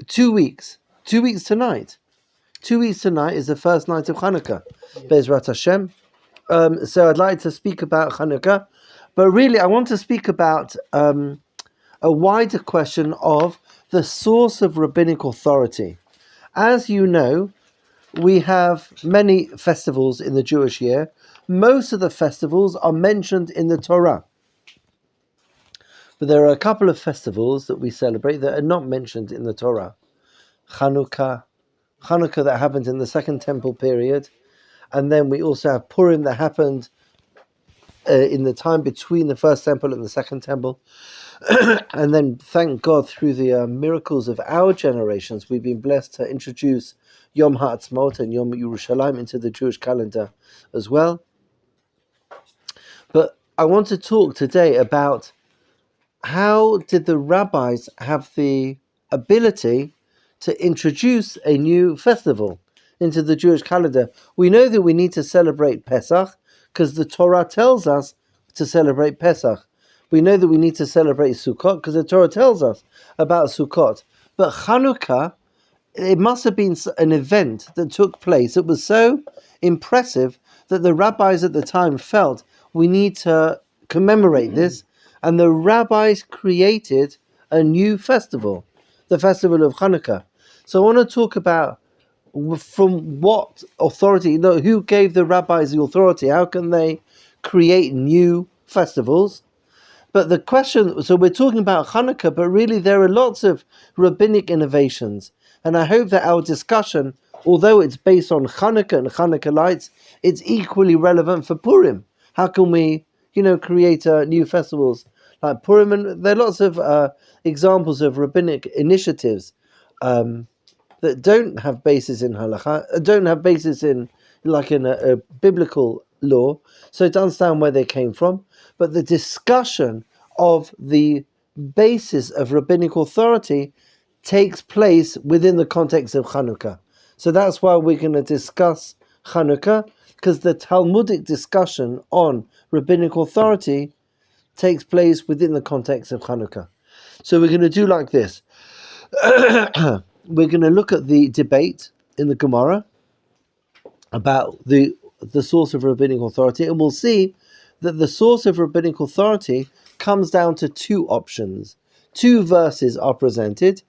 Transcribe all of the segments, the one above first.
2 weeks. 2 weeks tonight. 2 weeks tonight is the first night of Chanukah. Be'ezrat Hashem. So I'd like to speak about Chanukah, but really I want to speak about a wider question of the source of rabbinic authority. As you know, we have many festivals in the Jewish year. Most of the festivals are mentioned in the Torah. But there are a couple of festivals that we celebrate that are not mentioned in the Torah. Chanukah that happened in the Second Temple period. And then we also have Purim that happened in the time between the First Temple and the Second Temple. And then, thank God, through the miracles of our generations, we've been blessed to introduce Yom HaAtzmaut and Yom Yerushalayim into the Jewish calendar as well. But I want to talk today about how did the rabbis have the ability to introduce a new festival into the Jewish calendar. We know that we need to celebrate Pesach because the Torah tells us to celebrate Pesach. We know that we need to celebrate Sukkot because the Torah tells us about Sukkot. But Chanukah, it must have been an event that took place that was so impressive that the rabbis at the time felt we need to commemorate this, and the rabbis created a new festival, the festival of Chanukah. So I want to talk about from what authority, who gave the rabbis the authority, how can they create new festivals? But the question, so we're talking about Chanukah, but really there are lots of rabbinic innovations. And I hope that our discussion, although it's based on Chanukah and Chanukah lights, it's equally relevant for Purim. How can we, create new festivals like Purim? And there are lots of examples of rabbinic initiatives that don't have basis in halakha, don't have basis in a biblical law, so to understand where they came from. But the discussion of the basis of rabbinic authority takes place within the context of Chanukah. So that's why we're going to discuss Chanukah, because the Talmudic discussion on rabbinic authority takes place within the context of Chanukah. So we're going to do like this. We're going to look at the debate in the Gemara about the source of rabbinic authority, and we'll see that the source of rabbinic authority comes down to two options. Two verses are presented,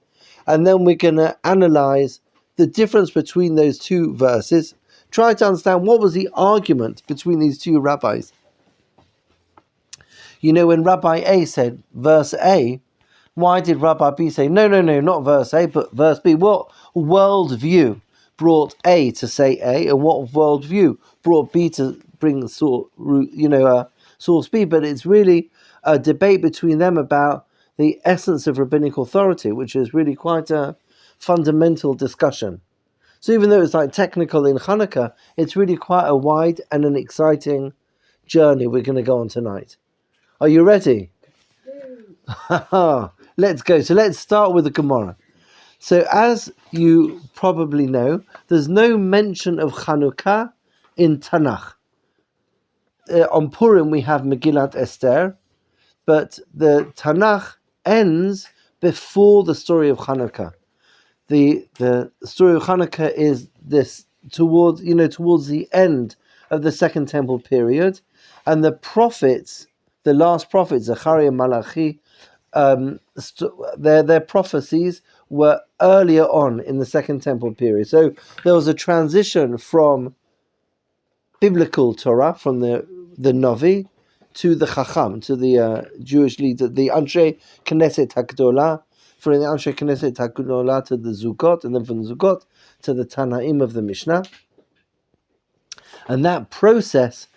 and then we're going to analyze the difference between those two verses, try to understand what was the argument between these two rabbis. When Rabbi A said verse A, why did Rabbi B say, no, not verse A, but verse B? What worldview brought A to say A, and what worldview brought B to bring source B? But it's really a debate between them about the essence of rabbinic authority, which is really quite a fundamental discussion. So even though it's technical in Chanukah, it's really quite a wide and an exciting journey we're going to go on tonight. Are you ready? Let's go. So let's start with the Gemara. So as you probably know, there's no mention of Chanukah in Tanakh. On Purim we have Megillat Esther, but the Tanakh ends before the story of Chanukah. The story of Chanukah is this towards the end of the Second Temple period, and the prophets, the last prophets, Zechariah and Malachi, their prophecies were earlier on in the Second Temple period. So there was a transition from biblical Torah, from the Navi, to the Chacham, to the Jewish leader, the Anshe Knesset HaGdolah, from the Anshe Knesset HaGdolah to the Zugot, and then from the Zugot to the Tanaim of the Mishnah. And that process,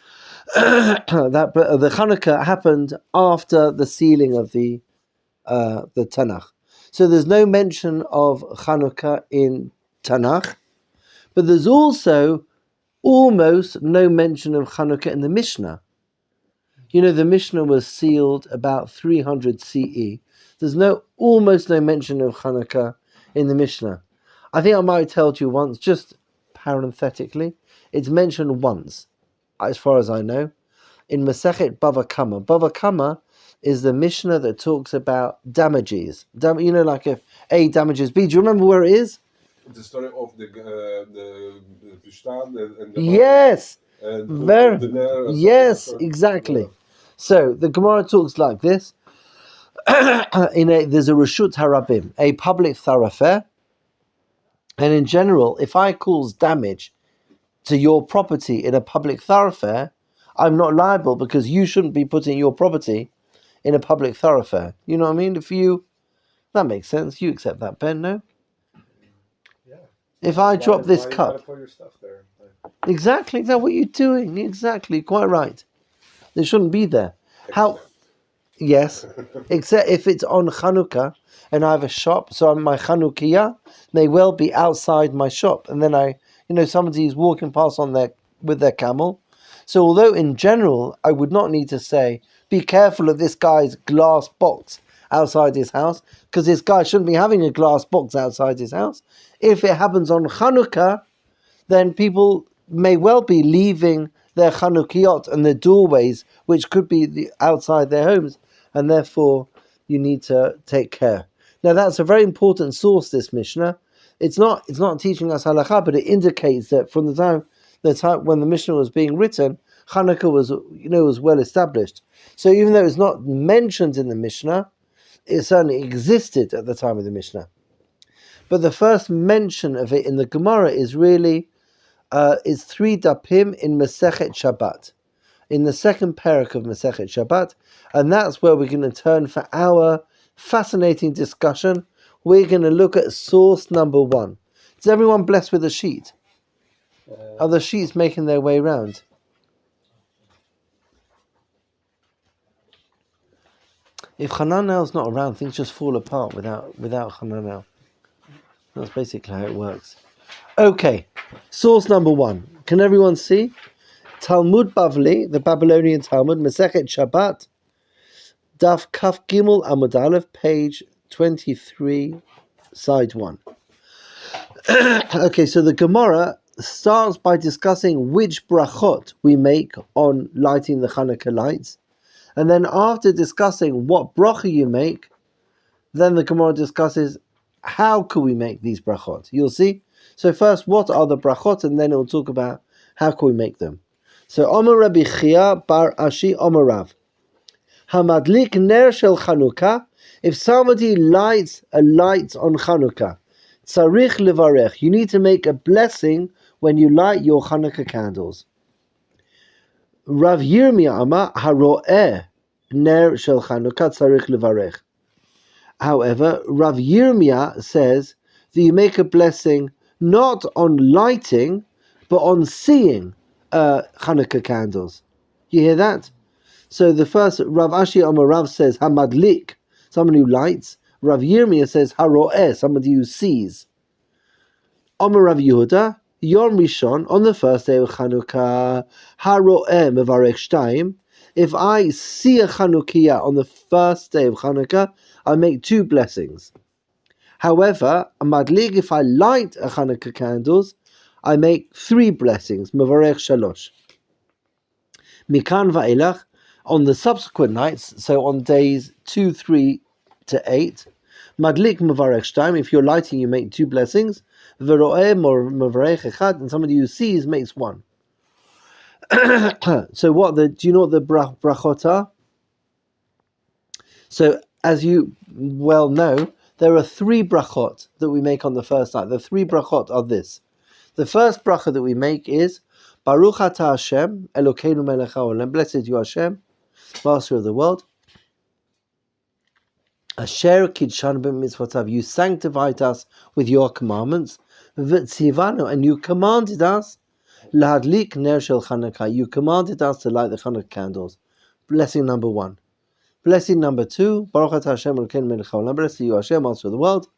the Chanukah happened after the sealing of the Tanakh. So there's no mention of Chanukah in Tanakh, but there's also almost no mention of Chanukah in the Mishnah. The Mishnah was sealed about 300 CE. There's almost no mention of Chanukah in the Mishnah. I think I might have told you once, just parenthetically, it's mentioned once, as far as I know, in Masechet Bava Kama. Bava Kama is the Mishnah that talks about damages. Like if A damages B. Do you remember where it is? The story of the Pishtan and the Yes. and yes, exactly. So the Gemara talks like this. There's a Reshut Harabim, a public thoroughfare, and in general, if I cause damage to your property in a public thoroughfare, I'm not liable because you shouldn't be putting your property in a public thoroughfare. You know what I mean? That makes sense. You accept that, Ben, no? Yeah. If I drop this cup, you gotta put your stuff there? exactly, that's what you're doing. Exactly, quite right. They shouldn't be there. How? Yes, except if it's on Chanukah and I have a shop, so my Chanukiah may well be outside my shop, and then somebody is walking past with their camel. So although in general I would not need to say, be careful of this guy's glass box outside his house, because this guy shouldn't be having a glass box outside his house. If it happens on Chanukah, then people may well be leaving their Chanukiot and their doorways, which could be outside their homes, and therefore you need to take care. Now that's a very important source, this Mishnah. It's not teaching us halakha, but it indicates that from the time when the Mishnah was being written, Chanukah was well established. So even though it's not mentioned in the Mishnah, it certainly existed at the time of the Mishnah. But the first mention of it in the Gemara is really is 3 dapim in Masechet Shabbat, in the second parak of Masechet Shabbat, and that's where we're going to turn for our fascinating discussion. We're going to look at source number 1. Is everyone blessed with a sheet? Are the sheets making their way round? If Hananel's not around, things just fall apart without Hananel. That's basically how it works. Okay, source number 1. Can everyone see? Talmud Bavli, the Babylonian Talmud, Masechet Shabbat, Daf Kaf Gimel Amud Aleph, page 23, side 1. Okay, so the Gemara starts by discussing which brachot we make on lighting the Chanukah lights, and then after discussing what bracha you make, then the Gemara discusses how can we make these brachot. You'll see. So first, what are the brachot, and then it will talk about how can we make them. So, Omer Rabbi Chia bar Ashi Omer Rav. Hamadlik ner shel Chanukah. If somebody lights a light on Chanukah, tzarich levarech. You need to make a blessing when you light your Chanukah candles. Rav Yirmiyah Amar haro'eh ner shel Chanukah tzarich levarech. However, Rav Yirmiyah says that you make a blessing not on lighting, but on seeing Chanukah candles. You hear that? So the first, Rav Ashi Amar Rav says, Hamadlik, someone who lights. Rav Yirmiyah says, Haro'eh, somebody who sees. Amar Rav Yehuda, Yom Rishon, on the first day of Chanukah, Haro'eh mevarech shtayim. If I see a Chanukiah on the first day of Chanukah, I make 2 blessings. However, a madlig, if I light a Chanukah candles, I make 3 blessings. Mevarech shalosh. Mikan va'elach, on the subsequent nights, so on days 2, 3 to 8, madlik mevarech shtayim. If you're lighting, you make 2 blessings. Vero'eh mevarech echad, and somebody who sees makes 1. So do you know what the brachot are? So as you well know, there are 3 brachot that we make on the first night. The 3 brachot are this. The first bracha that we make is Baruch Atah Hashem Elokeinu Melech HaOlam. Blessed you Hashem, Master of the world. Asher Kidshanu b'mitzvotav. You sanctified us with your commandments. V'tzivanu, and you commanded us Lahadlik ner shel Chanukah. You commanded us to light the Chanukah candles. Blessing number 1. Blessing number 2. Baruch Atah Hashem Elokeinu Melech HaOlam. Blessed you Hashem, Master of the world.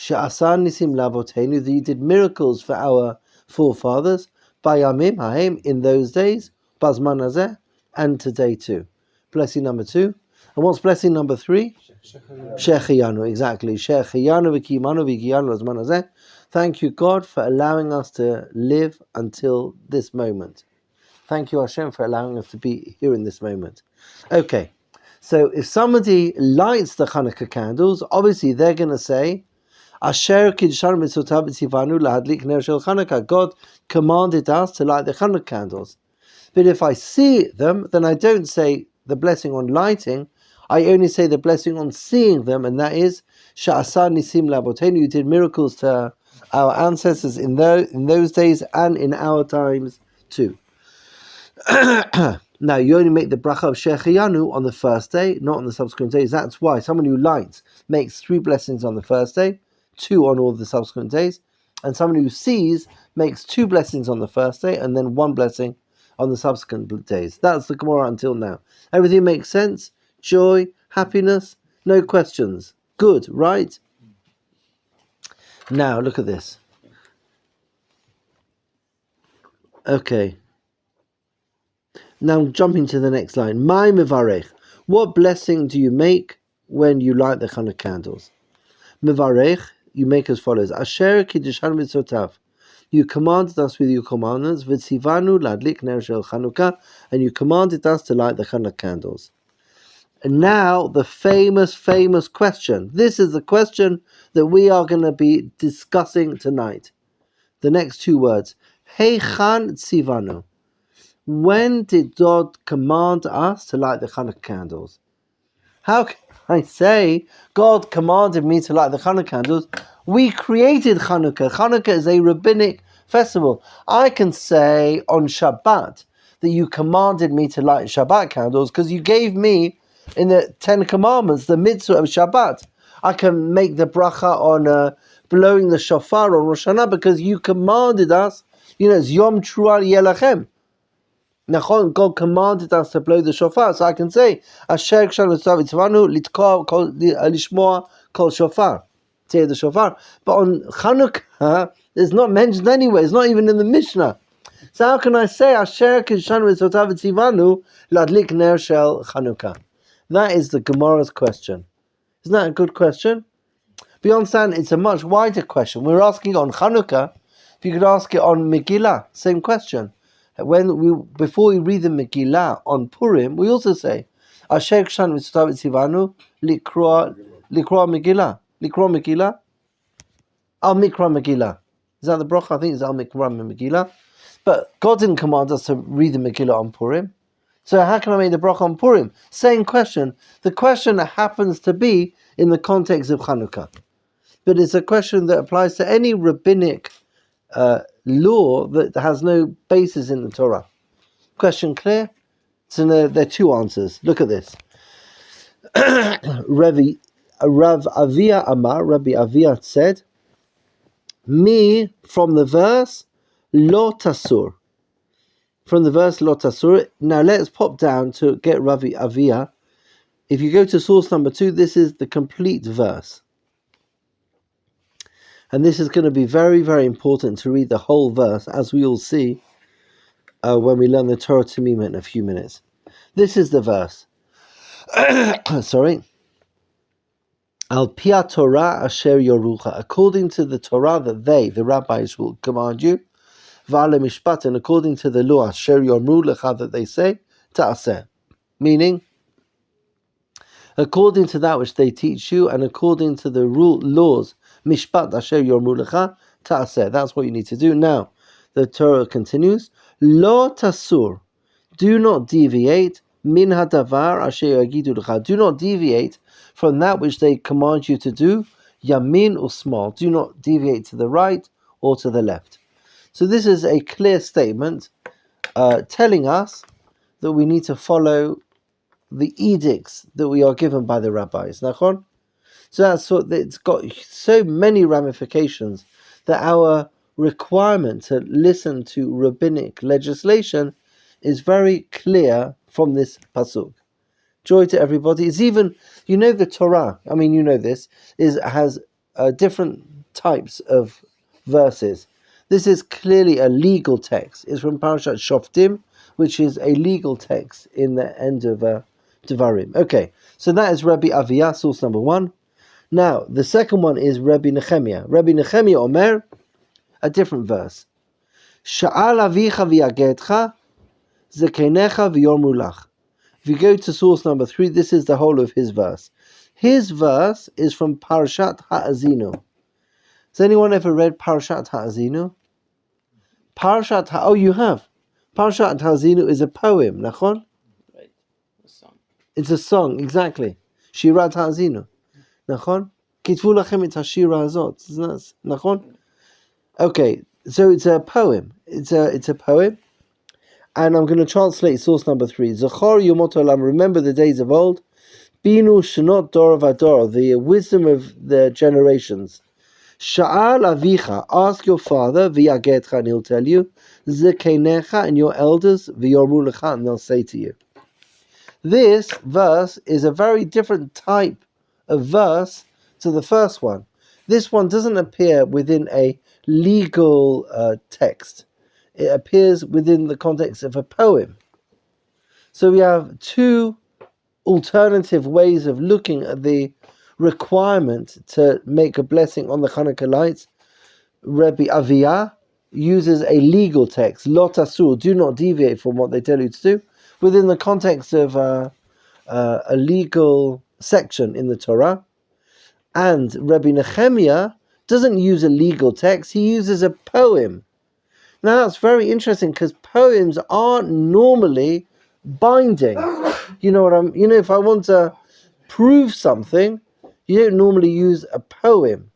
She'asa nisim lavotenu, that you did miracles for our forefathers, bayamim haim, in those days, bazman hazeh, and today too. Blessing number 2. And what's blessing number 3? Shechiyanu, exactly. Shechiyanu v'kimanu v'giyanu bazman hazeh. Thank you, God, for allowing us to live until this moment. Thank you, Hashem, for allowing us to be here in this moment. Okay, So if somebody lights the Chanukah candles, obviously they're going to say, Asher kiddushanu mitzvotav v'tzivanu lahadlik ner shel Chanukah. God commanded us to light the Chanukah candles. But if I see them, then I don't say the blessing on lighting. I only say the blessing on seeing them, and that is Sha'asar nisim labotenu. You did miracles to our ancestors in those days and in our times too. Now, you only make the bracha of Shechayanu on the first day, not on the subsequent days. That's why someone who lights makes 3 blessings on the first day, 2 on all the subsequent days, and someone who sees makes 2 blessings on the first day and then 1 blessing on the subsequent days. That's the Gemara until now. Everything makes sense? Joy, happiness, no questions. Good, right? Now, look at this. Okay. Now jumping to the next line. My mevarech. What blessing do you make when you light the Chanukah candles? Mevarech, you make as follows. Asher kiddushan mitzvotav. You commanded us with your commandments. V'tzivanu ladlik ner shel Chanukah. And you commanded us to light the Chanukah candles. And now the famous question. This is the question that we are going to be discussing tonight. The next 2 words. Heichan tzivanu. When did God command us to light the Chanukah candles? How can I say God commanded me to light the Chanukah candles? We created Chanukah. Chanukah is a rabbinic festival. I can say on Shabbat that you commanded me to light Shabbat candles because you gave me in the 10 commandments the mitzvah of Shabbat. I can make the bracha on blowing the shofar on Rosh Hashanah because you commanded us. It's Yom Teruah Yelachem. God commanded us to blow the shofar, so I can say, Asher lishmoa kol shofar, to hear the shofar. But on Chanukah, it's not mentioned anywhere. It's not even in the Mishnah. So how can I say Asher ladlik ner shel Chanukah? That is the Gemara's question. Isn't that a good question? But you understand, it's a much wider question. We're asking on Chanukah. If you could ask it on Megillah, same question. Before we read the Megillah on Purim, we also say, Asher kshan mitzvotav tzivanu likroa Megillah. Likroa Megillah? Al Mikra Megillah. Is that the bracha? I think it's Al Mikra Megillah. But God didn't command us to read the Megillah on Purim. So how can I make the bracha on Purim? Same question. The question happens to be in the context of Chanukah. But it's a question that applies to any rabbinic law that has no basis in the Torah. Question clear? So there are 2 answers. Look at this. Rav Avia Amar, Rabbi Avia said, Me, from the verse, Lo Tasur. From the verse, Lo Tasur. Now let's pop down to get Rabbi Avia. If you go to source number 2, this is the complete verse. And this is going to be very, very important to read the whole verse, as we will see when we learn the Torah Tamima in a few minutes. This is the verse. Sorry. Al pia Torah asher yorucha. According to the Torah that they, the rabbis, will command you. V'ale mishpat, and according to the law asher yomru lecha, that they say, ta'aseh. Meaning, according to that which they teach you, and according to the laws, mishpat asher yomru lecha, ta'aseh. That's what you need to do. Now, the Torah continues, Lo tasur. Do not deviate. Min hadavar asher yagidu lecha. Do not deviate from that which they command you to do. Yamin or small. Do not deviate to the right or to the left. So this is a clear statement telling us that we need to follow the edicts that we are given by the rabbis. Nachon? So that's what it's got so many ramifications that our requirement to listen to rabbinic legislation is very clear from this pasuk. Joy to everybody. It's even, the Torah, this, has different types of verses. This is clearly a legal text. It's from Parashat Shoftim, which is a legal text in the end of Devarim. Okay, so that is Rabbi Avia, source number 1. Now, the second one is Rabbi Nehemiah. Rabbi Nehemiah Omer, a different verse. Sha'al avicha v'yagetcha, zekenecha v'yormu lach. If you go to source number 3, this is the whole of his verse. His verse is from Parashat Ha'azinu. Has anyone ever read Parashat Ha'azinu? Oh, you have. Parashat Ha'azinu is a poem, nachon? Right. The song. It's a song, exactly. Shirat Ha'azinu, nachon? Kitvu lachem et hashira hazot, nachon? Okay, so it's a poem. It's a poem, and I'm going to translate source number 3. Zachor yomot olam, remember the days of old. Binu shenot dor vador, the wisdom of the generations. Sha'al avicha, ask your father, v'yagetcha, and he'll tell you. Zekeinecha, and your elders, v'yormu lecha, and they'll say to you. This verse is a very different type of verse to the first one. This one doesn't appear within a legal text. It appears within the context of a poem. So we have two alternative ways of looking at the requirement to make a blessing on the Chanukah lights. Rabbi Aviyah uses a legal text, Lot Asur, do not deviate from what they tell you to do, within the context of a legal section in the Torah. And Rabbi Nehemiah doesn't use a legal text, he uses a poem. Now that's very interesting because poems aren't normally binding. You know what if I want to prove something, you don't normally use a poem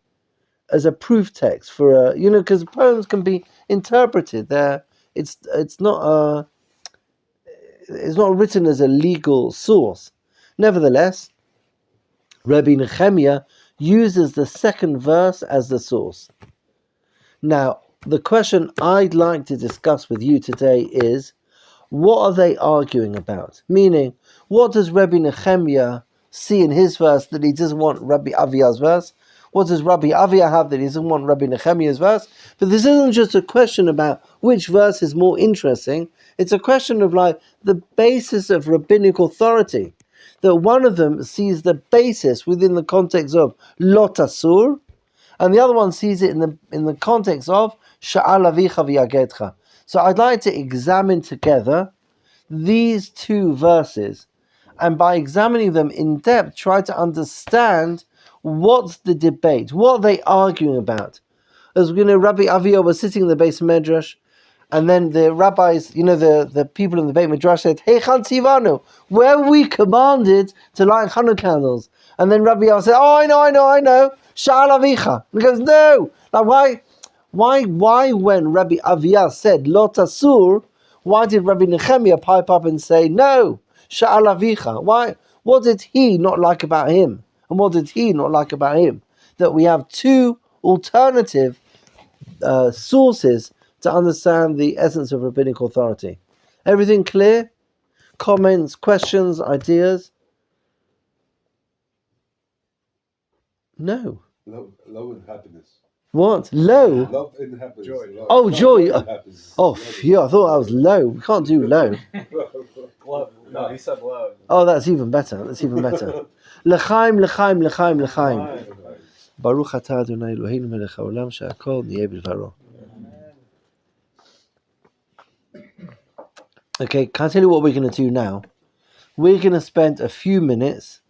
as a proof text for because poems can be interpreted. It's not written as a legal source. Nevertheless, Rabbi Nehemiah uses the second verse as the source. Now, the question I'd like to discuss with you today is, what are they arguing about? Meaning, what does Rabbi Nehemiah see in his verse that he doesn't want Rabbi Aviyah's verse? What does Rabbi Aviyah have that he doesn't want Rabbi Nehemiah's verse? But this isn't just a question about which verse is more interesting. It's a question of the basis of rabbinic authority. That one of them sees the basis within the context of Lot Asur, and the other one sees it in the context of Sha'al Avicha v'yagetcha. So I'd like to examine together these two verses, and by examining them in depth, try to understand what's the debate, what are they arguing about. As we know, Rabbi Aviyah was sitting in the base Medrash, and then the rabbis, the people in the Beit Midrash said, "Hey, Tivanu, where were we commanded to light Chanukah candles?" And then Rabbi Aviyah said, "Oh, I know, Sha'al Avicha." And he goes, "No, why when Rabbi Aviyah said Lot Asur, why did Rabbi Nehemiah pipe up and say no, Sha'al Avicha? Why? What did he not like about him? And what did he not like about him? That we have two alternative sources to understand the essence of rabbinic authority. Everything clear? Comments, questions, ideas? No. Love and happiness. What? Low? Love and happiness. Joy. Oh, joy. Love and happiness. Oh, phew, I thought I was low. We can't do low. Love. No, he said love. Oh, that's even better. L'chaim, l'chaim, l'chaim, l'chaim. Baruch atah Adonai Eloheinu melech haolam she'akol niyeh b'dvaro. Okay, can I tell you what we're going to do now? We're going to spend a few minutes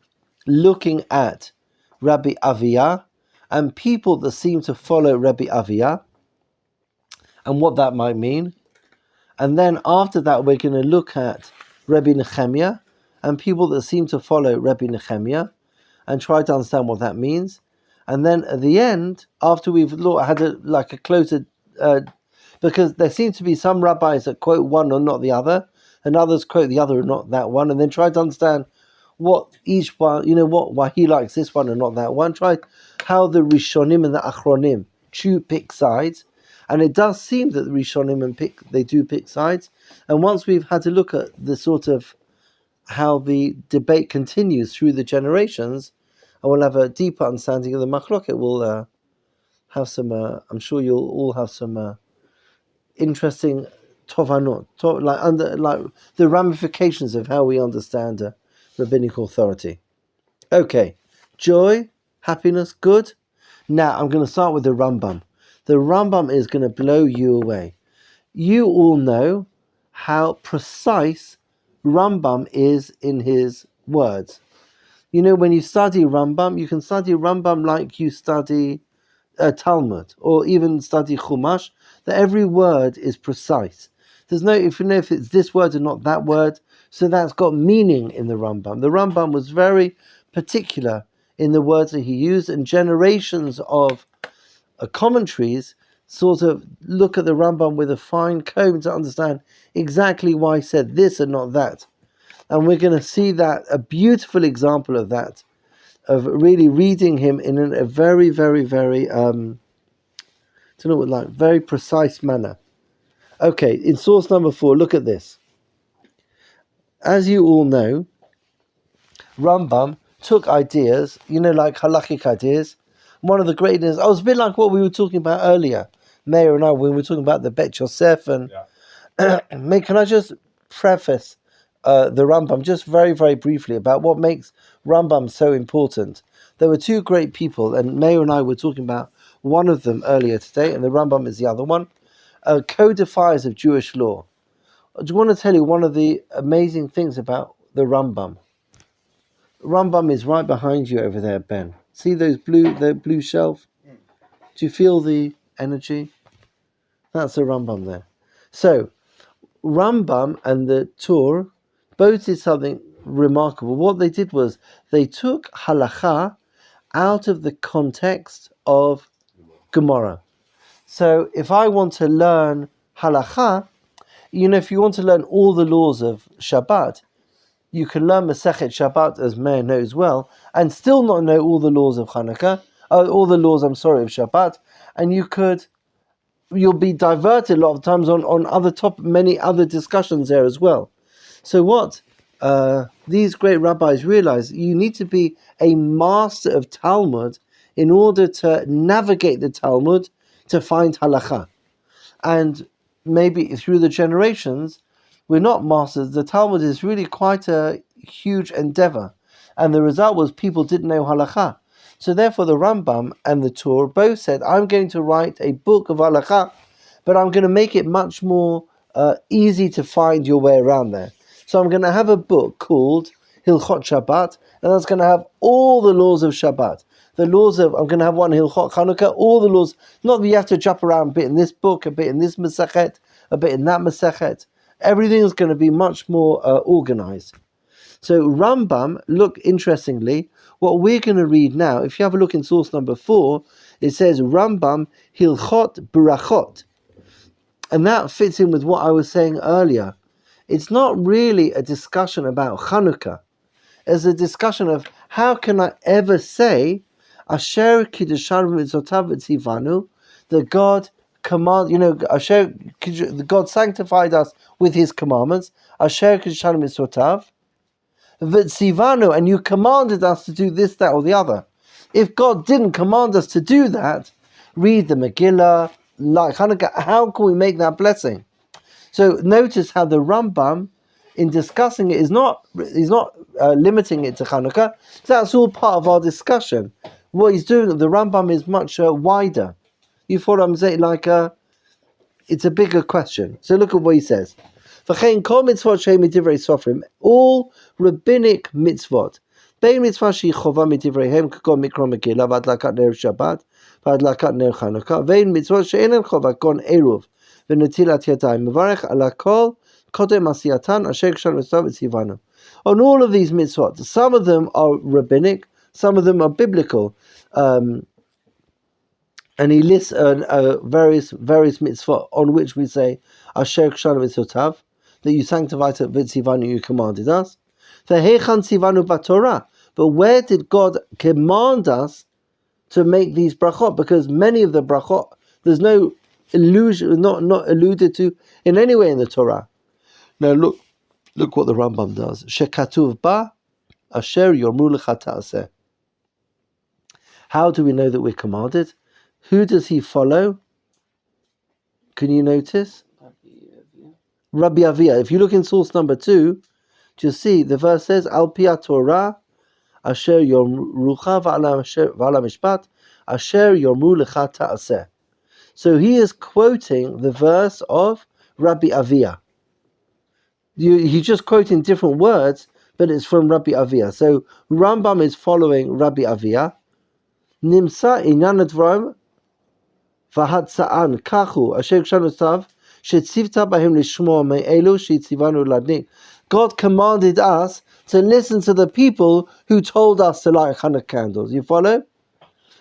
looking at Rabbi Aviyah and people that seem to follow Rabbi Aviyah and what that might mean. And then after that, we're going to look at Rabbi Nehemiah and people that seem to follow Rabbi Nehemiah and try to understand what that means. And then at the end, after we've had a closer, because there seems to be some rabbis that quote one or not the other, and others quote the other and not that one, and then try to understand what each one, why he likes this one and not that one. Try how the Rishonim and the Achronim pick sides. And it does seem that the Rishonim they do pick sides. And once we've had a look at the sort of how the debate continues through the generations, and we'll have a deeper understanding of the Machloket, we'll have some, I'm sure you'll all have some interesting tovanot, like the ramifications of how we understand rabbinic authority. Okay, joy, happiness, good. Now I'm going to start with the Rambam. The Rambam is going to blow you away. You all know how precise Rambam is in his words. You know, when you study Rambam, you can study Rambam like you study Talmud, or even study Chumash, that every word is precise. There's no, if you know if it's this word or not that word, so that's got meaning in the Rambam. The Rambam was very particular in the words that he used, and generations of commentaries sort of look at the Rambam with a fine comb to understand exactly why he said this and not that. And we're going to see that, a beautiful example of that, of really reading him in a very, very, very, very precise manner. Okay, in source number 4, look at this. As you all know, Rambam took ideas, like halakhic ideas. One of the greatness, it's a bit like what we were talking about earlier, Meir and I, when we were talking about the Bet Yosef. And can I just preface the Rambam just very, very briefly about what makes Rambam so important? There were two great people, and Meir and I were talking about one of them earlier today, and the Rambam is the other one, codifiers of Jewish law. I just want to tell you one of the amazing things about the Rambam. Rambam is right behind you over there, Ben. See the blue shelf? Do you feel the energy? That's the Rambam there. So, Rambam and the Tur both did something remarkable. What they did was they took halakha out of the context of Gemara. So if I want to learn halakha, if you want to learn all the laws of Shabbat, you can learn Masechet Shabbat, as Meir knows well, and still not know all the laws of Chanukah, of Shabbat, and you'll be diverted a lot of times on many other discussions there as well. So what these great rabbis realized, you need to be a master of Talmud in order to navigate the Talmud to find halakha. And maybe through the generations, we're not masters. The Talmud is really quite a huge endeavor. And the result was people didn't know halakha. So therefore the Rambam and the Tur both said, I'm going to write a book of halakha, but I'm going to make it much more easy to find your way around there. So I'm going to have a book called Hilchot Shabbat, and that's going to have all the laws of Shabbat. I'm going to have one Hilchot Chanukah, all the laws. Not that you have to jump around a bit in this book, a bit in this Masechet, a bit in that Masechet. Everything is going to be much more organized. So Rambam, look, interestingly, what we're going to read now, if you have a look in source number 4, it says Rambam Hilchot Berachot. And that fits in with what I was saying earlier. It's not really a discussion about Chanukah. It's a discussion of how can I ever say Asher Kiddushan Mitzotav V'Tzivanu, that God God sanctified us with His commandments. Asher Kiddushan Mitzotav V'Tzivanu, and you commanded us to do this, that, or the other. If God didn't command us to do that, read the Megillah, like Chanukah, how can we make that blessing? So notice how the Rambam, in discussing it, he's not limiting it to Chanukah. That's all part of our discussion. What he's doing, the Rambam is much wider. You follow what I'm saying? It's a bigger question. So look at what he says. All rabbinic mitzvot. Bein mitzvah she chova mitivreihem k'kol mikra megillah v'adlakat ner Shabbat v'adlakat ner Chanukah. Vein mitzvot she'einen chova kon eruv v'netilat yadayim mevarech ala kol kodem asiyatan asher kshan mitzvah v'tzivanu. On all of these mitzvot, some of them are rabbinic, some of them are biblical. And he lists various mitzvot on which we say asher kshan mitzvotav, that you sanctified it v'tzivanu, you commanded us. V'hechan tzivanu b'Torah. But where did God command us to make these brachot? Because many of the brachot, there's no illusion, not alluded to in any way in the Torah. Now look what the Rambam does. Shekatuv ba asher yormu lecha ta'aseh. How do we know that we're commanded? Who does he follow? Can you notice? Rabbi Avia. If you look in source number 2, you'll see the verse says, Al pi Torah asher yormucha v'ala mishpat asher yormu lecha ta'aseh. So he is quoting the verse of Rabbi Avia. He's just quoting different words, but it's from Rabbi Avia. So Rambam is following Rabbi Avia. Nimsa inyan advarim v'hatza'an kachu asher kshanusav shetzivta b'hem lishmo me'elu shetzivanu ladnik. God commanded us to listen to the people who told us to light Hanukkah candles. You follow?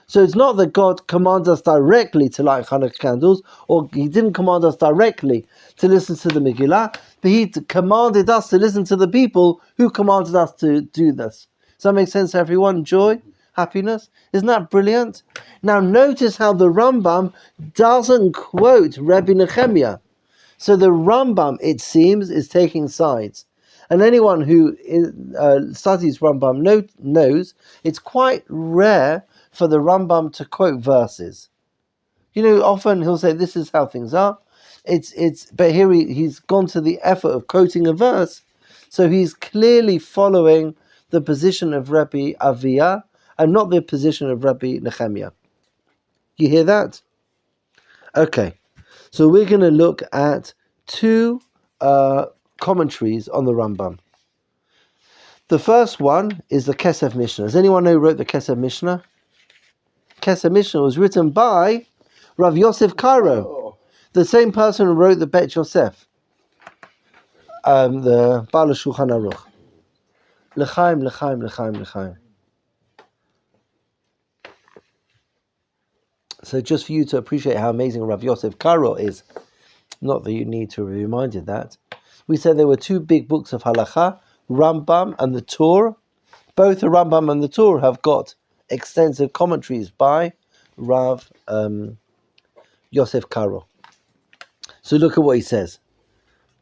So it's not that God commands us directly to light Hanukkah candles, or He didn't command us directly to listen to the Megillah, but He commanded us to listen to the people who commanded us to do this. Does that make sense to everyone? Joy? Happiness? Isn't that brilliant? Now notice how the Rambam doesn't quote Rabbi Nehemiah. So the Rambam, it seems, is taking sides. And anyone who studies Rambam knows it's quite rare for the Rambam to quote verses. Often he'll say, this is how things are. But here he's gone to the effort of quoting a verse. So he's clearly following the position of Rabbi Avia and not the position of Rabbi Nehemiah. You hear that? Okay. So we're going to look at two commentaries on the Rambam. The first one is the Kesef Mishnah. Does anyone know who wrote the Kesef Mishnah? Kesef Mishnah was written by Rav Yosef Karo, the same person who wrote the Bet Yosef, the Baal Shulchan Aruch. L'chaim, l'chaim, l'chaim, l'chaim. So just for you to appreciate how amazing Rav Yosef Karo is, not that you need to be reminded that, we said there were two big books of halacha, Rambam and the Torah. Both the Rambam and the Torah have got extensive commentaries by Rav Yosef Karo. So look at what he says.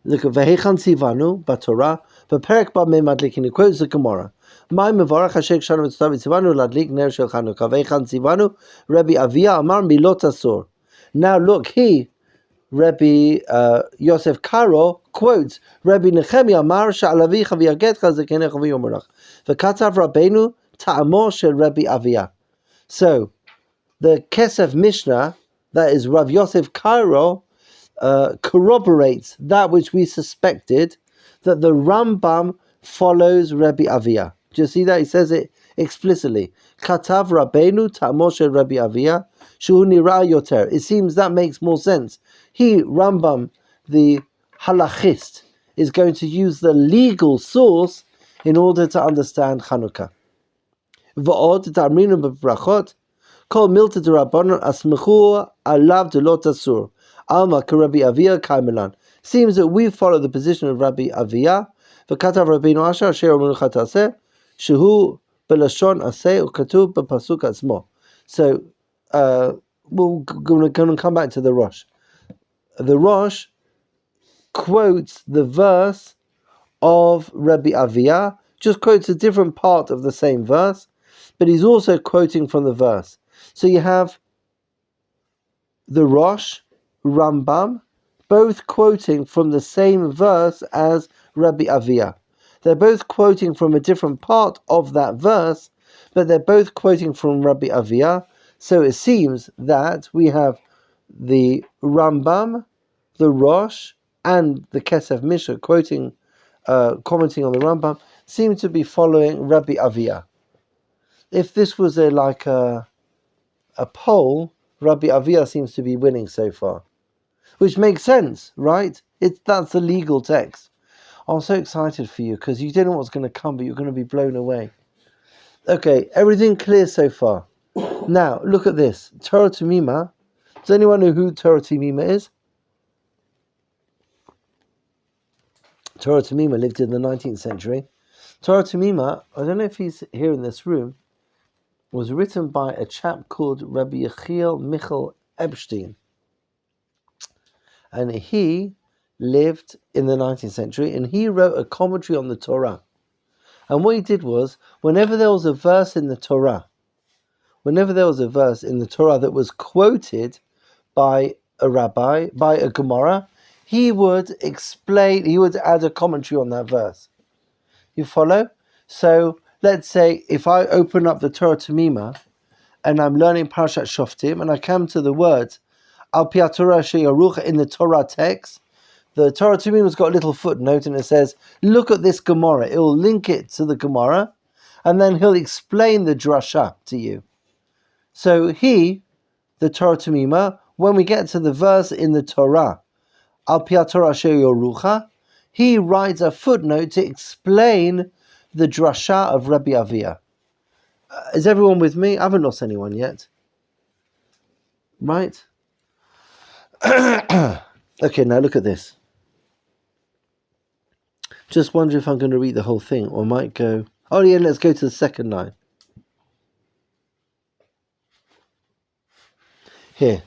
Look at Vehechan Tzivanu Batorah V'Perek Ba Memadlik. He quotes the Gemara. My Mevarach Hashem Shanu Tzitav Tzivanu Ladlik Ner Shel Chanukah. Vehechan Tzivanu Rabbi Avia Amar Milot Asur. Now look, Rabbi Yosef Karo quotes Rabbi Nehemiah Amar Sha'alavicha V'Yagetcha Zekenecha V'Yomerach V'Katav Rabbeinu Ta'amo Shel Rabbi Avia. So the Kesef Mishnah, that is Rav Yosef Karo, corroborates that which we suspected, that the Rambam follows Rabbi Avia. Do you see that? He says it explicitly. Katav Rabbeinu Ta'amo Shel Rabbi Avia Shu Nira Yoter. It seems that makes more sense. Rambam, the halachist, is going to use the legal source in order to understand Chanukah. V'od Ta'amrinu B'Brachot Kol Milta D'Rabbanon Asmechu Alav Delot Asur Alma K'Rabbi Avia Kaimelan. Seems that we follow the position of Rabbi Avia. V'Katav Rabbeinu Asher Asher Omenu Chataseh Shehu Belashon Aseh U'Katuv B'Pasuk Atzmo. So we're going to come back to the Rosh. The Rosh quotes the verse of Rabbi Avia, just quotes a different part of the same verse, but he's also quoting from the verse. So you have the Rosh, Rambam, both quoting from the same verse as Rabbi Avia. They're both quoting from a different part of that verse, but they're both quoting from Rabbi Avia. So it seems that we have the Rambam, the Rosh, and the Kesef Mishnah commenting on the Rambam, seem to be following Rabbi Avia. If this was a poll, Rabbi Avia seems to be winning so far, which makes sense, right? That's the legal text. I'm so excited for you because you don't know what's going to come, but you're going to be blown away. Okay, everything clear so far. Now look at this. Torah Tamima. Does anyone know who Torah Tamima is? Torah Tamima lived in the 19th century. Torah Tamima, I don't know if he's here in this room, was written by a chap called Rabbi Yechiel Michal Epstein. And he lived in the 19th century, and he wrote a commentary on the Torah. And what he did was, whenever there was a verse in the Torah that was quoted by a rabbi, by a Gemara, he would add a commentary on that verse. You follow? So let's say if I open up the Torah Tamima and I'm learning Parashat Shoftim and I come to the words Al Pi HaTorah She'Yaruch in the Torah text, the Torah Tumima's got a little footnote and it says, look at this Gemara. It will link it to the Gemara and then he'll explain the drasha to you. So he, the Torah Tumima, when we get to the verse in the Torah, Al Pi Torah Asher Yorucha, he writes a footnote to explain the drasha of Rabbi Avia. Is everyone with me? I haven't lost anyone yet. Right? Okay, now look at this. Just wonder if I'm going to read the whole thing or might go... Oh yeah, let's go to the second line. Here.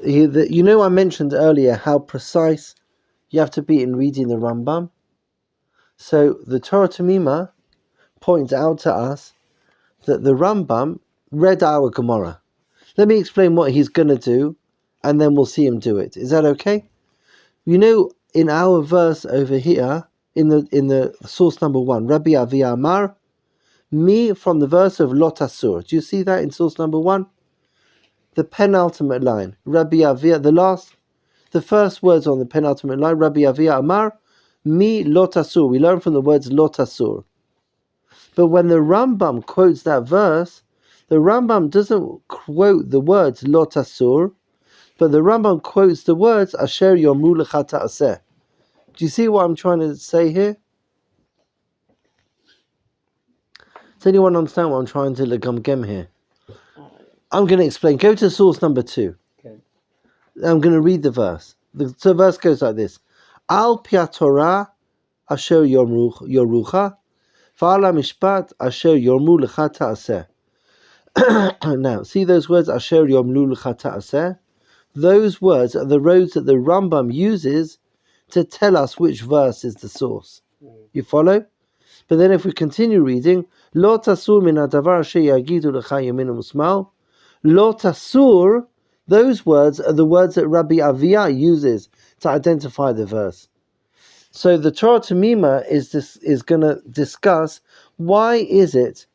You know I mentioned earlier how precise you have to be in reading the Rambam. So the Torah Tamima points out to us that the Rambam read our Gemara. Let me explain what he's going to do and then we'll see him do it. Is that okay? You know, in our verse over here, in the source number 1, Rabbi Avia Amar, me from the verse of Lot Asur. Do you see that in source number 1? The penultimate line, Rabbi Avia, the first words on the penultimate line, Rabbi Avia Amar, mi Lot Asur. We learn from the words Lot Asur. But when the Rambam quotes that verse, the Rambam doesn't quote the words Lot Asur, but the Rambam quotes the words Asher Yomru Lecha Ta'aseh. Do you see what I'm trying to say here? Does anyone understand what I'm trying to legamgem here? I'm going to explain. Go to source number 2. Okay. I'm going to read the verse. The verse goes like this. Al Pi Torah Asher Yorucha V'ala Mishpat Asher Yomru Lecha Ta'aseh. Now, see those words Asher Yomru Lecha Ta'aseh? Those words are the words that the Rambam uses to tell us which verse is the source. You follow? But then if we continue reading, Lo tasur min hadavar asher yagidu lecha yamin u'smal. Lo tasur, those words are the words that Rabbi Avia uses to identify the verse. So the Torah Tamima is going to discuss why is it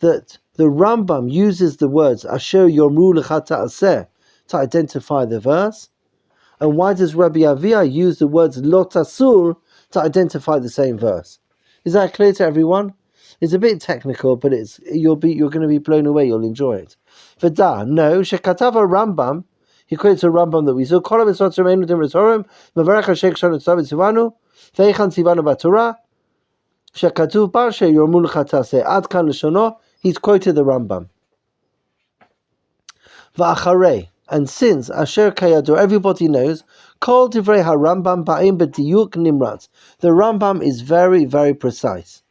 that the Rambam uses the words Asher Yomru Lecha Ta'aseh to identify the verse, and why does Rabbi Avia use the words Lo tasur to identify the same verse? Is that clear to everyone? It's a bit technical, but you're going to be blown away. You'll enjoy it. V'da, no, shekatava Rambam. He quotes a Rambam that we saw. Kol ha-mitzvot shemeinu dim resorim, mevarech Hashem k'shanu tzavit tzivanu, ve'echan tzivanu b'Torah, shekatuv bar sheyormu lecha ta'aseh. Ad kan l'shono. He's quoted the Rambam. V'acharei, and since Asher Kayador, everybody knows, Kol Divrei HaRambam Ba'im B'Diyuk Nimratz. The Rambam is very, very precise.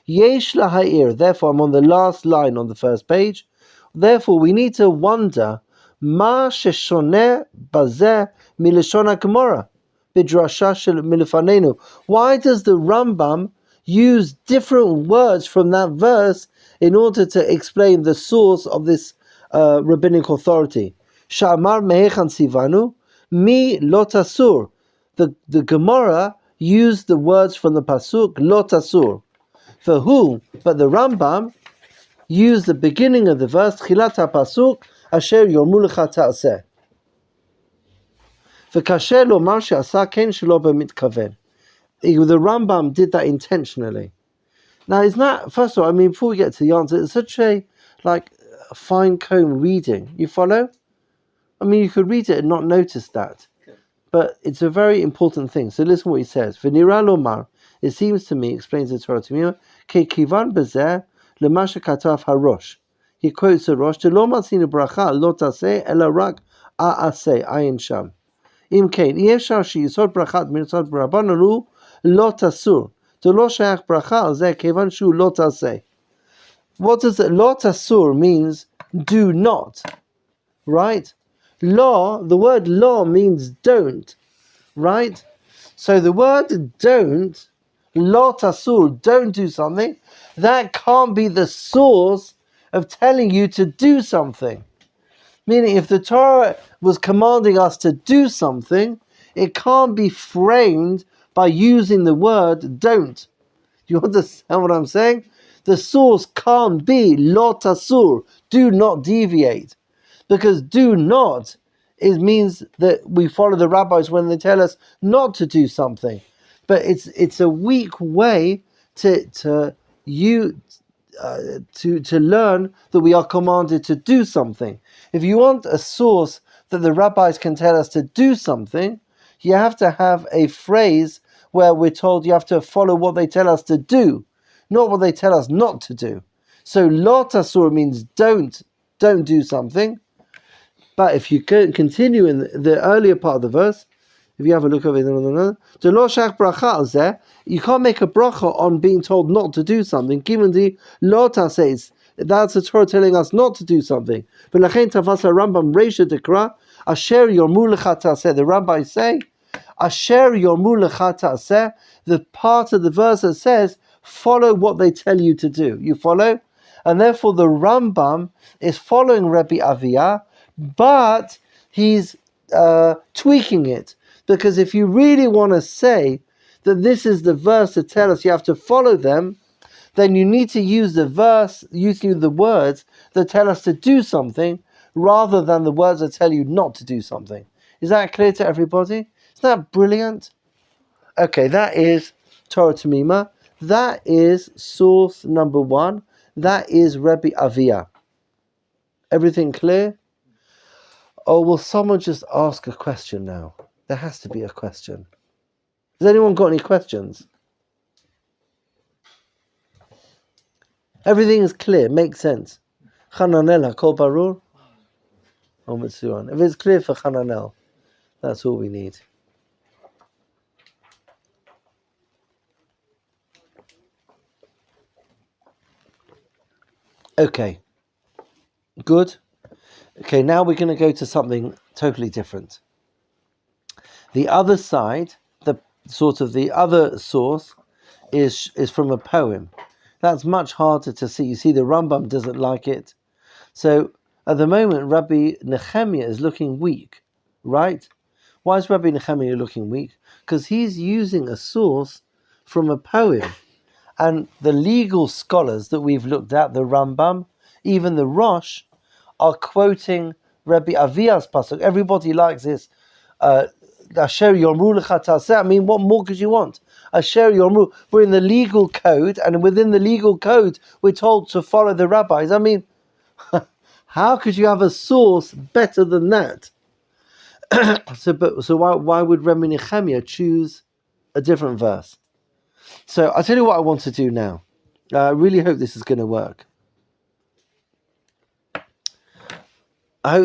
Yesh Laha'ir, therefore I'm on the last line on the first page. Therefore we need to wonder, Ma Sheshoneh Bazeh Mileshon HaGemara B'Drasha Shel Milefanenu. Why does the Rambam use different words from that verse in order to explain the source of this rabbinic authority? Sha'amar mehechan sivanu, mi lot asur. The Gemara used the words from the pasuk lot asur. For who? But the Rambam used the beginning of the verse chilat pasuk asher yormu lecha ta'aseh. V'kasher lomar she'asa ken shelo b'mitkaven. The Rambam did that intentionally. Now, isn't that, first of all, I mean, before we get to the answer, it's such a fine comb reading. You follow? I mean, you could read it and not notice that. But it's a very important thing. So listen what he says. V'nira lomar, it seems to me, explains the Torah to me, ke kivan bezeh lema shekatav harosh. He quotes the Rosh, Lo matzinu bracha lo taseh ela rak a'aseh, ayin sham. Im kein, yefshar sheyisod brachat mitzvot b'rabbanan hu lo tasur. To lo shayach bracha al zeh kevan shu lo taseh. What does it? Lo tasur means do not. Right? Law, the word law means don't, right? So the word don't, lo tasur, don't do something, that can't be the source of telling you to do something. Meaning if the Torah was commanding us to do something, it can't be framed by using the word don't. Do you understand what I'm saying? The source can't be lo tasur, do not deviate. Because do not it means that we follow the rabbis when they tell us not to do something. But it's a weak way to learn that we are commanded to do something. If you want a source that the rabbis can tell us to do something, you have to have a phrase where we're told you have to follow what they tell us to do, not what they tell us not to do. So lo tasur means don't do something. But if you continue in the earlier part of the verse, if you have a look over there, you can't make a bracha on being told not to do something. Says that's the Torah telling us not to do something. But the rabbis say, Asher yomu lecha ta'aseh, the part of the verse that says, follow what they tell you to do. You follow? And therefore the Rambam is following Rabbi Aviyah, but he's tweaking it. Because if you really want to say that this is the verse to tell us you have to follow them, then you need to use the verse, using the words that tell us to do something, rather than the words that tell you not to do something. Is that clear to everybody? Isn't that brilliant? Okay, that is Torah Tamima. That is source number 1. That is Rabbi Aviyah. Everything clear? Oh, will someone just ask a question now? There has to be a question. Has anyone got any questions? Everything is clear, makes sense. Chananel, Hakol Barur? Oh, Mitsuan. If it's clear for Chananel, that's all we need. Okay. Good. Okay, now we're going to go to something totally different. The other side, the other source, is from a poem. That's much harder to see. You see, the Rambam doesn't like it. So at the moment, Rabbi Nehemiah is looking weak, right? Why is Rabbi Nehemiah looking weak? Because he's using a source from a poem. And the legal scholars that we've looked at, the Rambam, even the Rosh, are quoting Rabbi Aviyah's pasuk. Everybody likes this. Asher yomru lecha ta'aseh. I mean, what more could you want? Asher yomru. We're in the legal code, and within the legal code, we're told to follow the rabbis. I mean, how could you have a source better than that? So why would Rabbi Nehemiah choose a different verse? So I'll tell you what I want to do now. I really hope this is going to work. The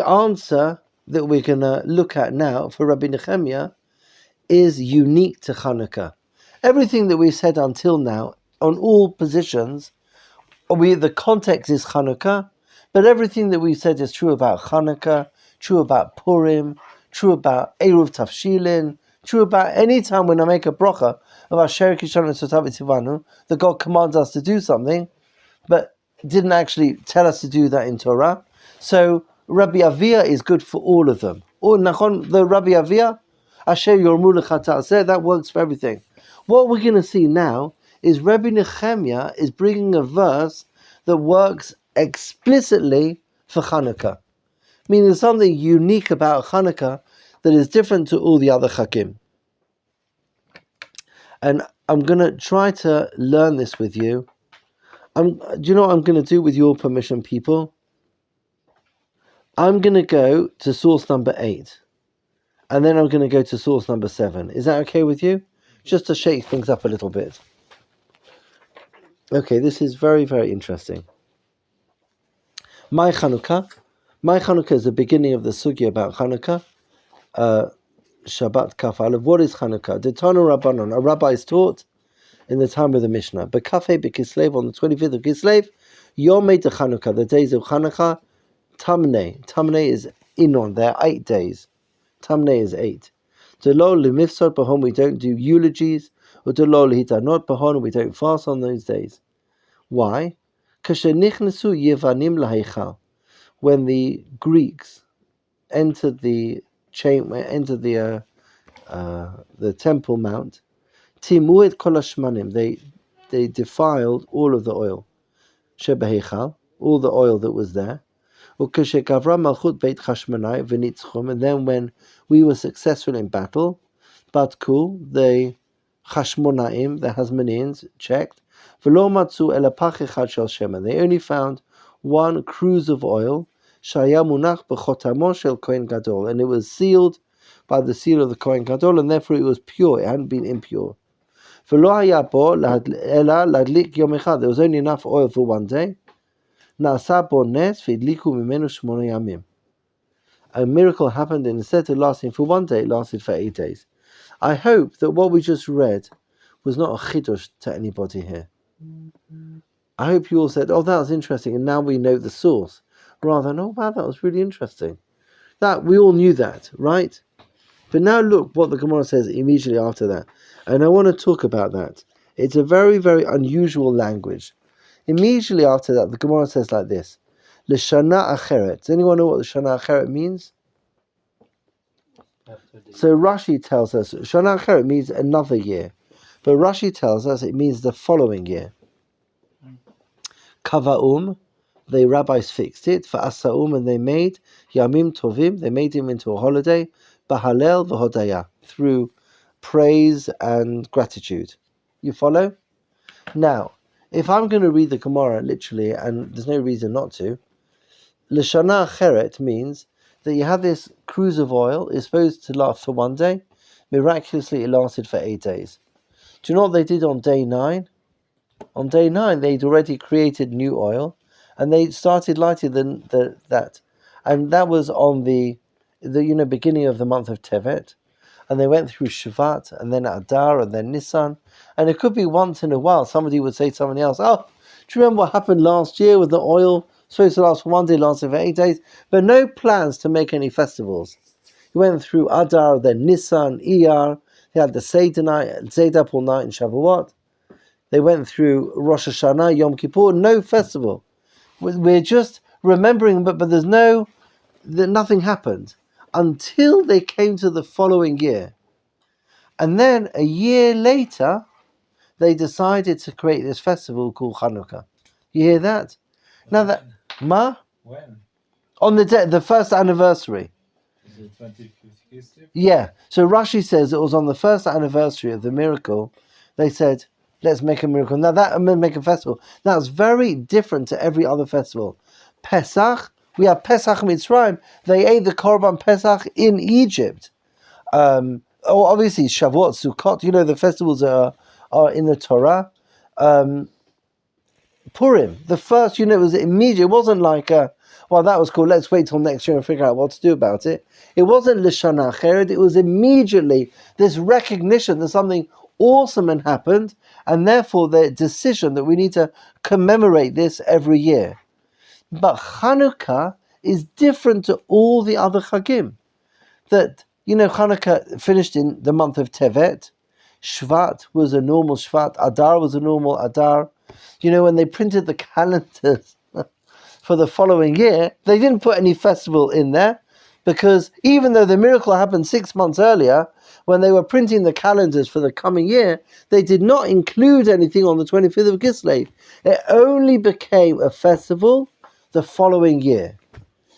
answer that we're going to look at now for Rabbi Nehemiah is unique to Chanukah. Everything that we've said until now, on all positions, the context is Chanukah, but everything that we've said is true about Chanukah, true about Purim, true about Eruv Tafshilin, true about any time when I make a bracha of Asher Kishon Sotav Tivanu, that God commands us to do something, but didn't actually tell us to do that in Torah. So Rabbi Aviyah is good for all of them. The Rabbi Aviyah, Asher Yormu lecha ta'aseh, that works for everything. What we're going to see now is Rabbi Nehemiah is bringing a verse that works explicitly for Chanukah. Meaning there's something unique about Chanukah that is different to all the other Chakim. And I'm going to try to learn this with you. Do you know what I'm going to do with your permission, people? I'm going to go to source number 8. And then I'm going to go to source number 7. Is that okay with you? Just to shake things up a little bit. Okay, this is very, very interesting. My Chanukah is the beginning of the sugya about Chanukah. Shabbat Kaf Aleph. What is Chanukah? The Tanu Rabbanon. A rabbi is taught in the time of the Mishnah. B'Kafei B'Kislev, on the 25th of Kislev, Yomei de Chanukah, the days of Chanukah, Tamnei. Tamnei is Inon. There are 8 days. Tamnei is 8. Delo Limifsot Bahon, we don't do eulogies. Or Delo Lihitanot Bahon, we don't fast on those days. Why? Kashenichnesu Yevanim Laheichal. When the Greeks entered the Temple Mount, Timuet Kol Hashmanim, they defiled all of the oil. Shebeheichal, all the oil that was there. And then when we were successful in battle, Batku, the Chashmonaim, the Hasmoneans, checked. They only found one cruse of oil, and it was sealed by the seal of the Kohen Gadol, and therefore it was pure, it hadn't been impure. There was only enough oil for one day. A miracle happened, and instead of lasting for one day, it lasted for 8 days. I hope that what we just read was not a chidush to anybody here. I hope you all said, oh, that was interesting, and now we know the source. Rather than, oh, wow, that was really interesting. That, we all knew that, right? But now look what the Gemara says immediately after that. And I want to talk about that. It's a very, very unusual language. Immediately after that, the Gemara says like this. L'shana acheret. Does anyone know what the Shana acheret means? So Rashi tells us, Shana acheret means another year. But Rashi tells us it means the following year. Kava'um, the rabbis fixed it. Fa'asa'um, and they made Yamim Tovim, they made him into a holiday. Bahalel v'hodaya, through praise and gratitude. You follow? Now, if I'm going to read the Gemara literally, and there's no reason not to, L'shana acheret means that you have this cruse of oil, it's supposed to last for one day. Miraculously, it lasted for 8 days. Do you know what they did on day 9? On day 9, they'd already created new oil, and they started lighting that. And that was on the beginning of the month of Tevet. And they went through Shvat, and then Adar, and then Nisan. And it could be once in a while, somebody would say to somebody else, oh, do you remember what happened last year with the oil? Supposed to last for one day, lasted for 8 days. But no plans to make any festivals. He went through Adar, then Nisan, Iyar. They had the Seder Apple night in Shavuot. They went through Rosh Hashanah, Yom Kippur, no festival. We're just remembering, but there's nothing happened until they came to the following year. And then a year later, they decided to create this festival called Chanukah. You hear that? Now that, When? on the first anniversary. Is it 25th history? Yeah. So Rashi says it was on the first anniversary of the miracle. They said, let's make a miracle. Now that make a festival. That's very different to every other festival. Pesach, we have Pesach Mitzrayim. They ate the Korban Pesach in Egypt. Obviously Shavuot, Sukkot. The festivals are in the Torah. Purim, the first, it was immediate. It wasn't like, that was cool, let's wait till next year and figure out what to do about it. It wasn't L'shana acheret, it was immediately this recognition that something awesome had happened, and therefore the decision that we need to commemorate this every year. But Chanukah is different to all the other Chagim. That, Chanukah finished in the month of Tevet, Shvat was a normal Shvat, Adar was a normal Adar. When they printed the calendars for the following year, they didn't put any festival in there, because even though the miracle happened 6 months earlier, when they were printing the calendars for the coming year, they did not include anything on the 25th of Kislev. It only became a festival the following year.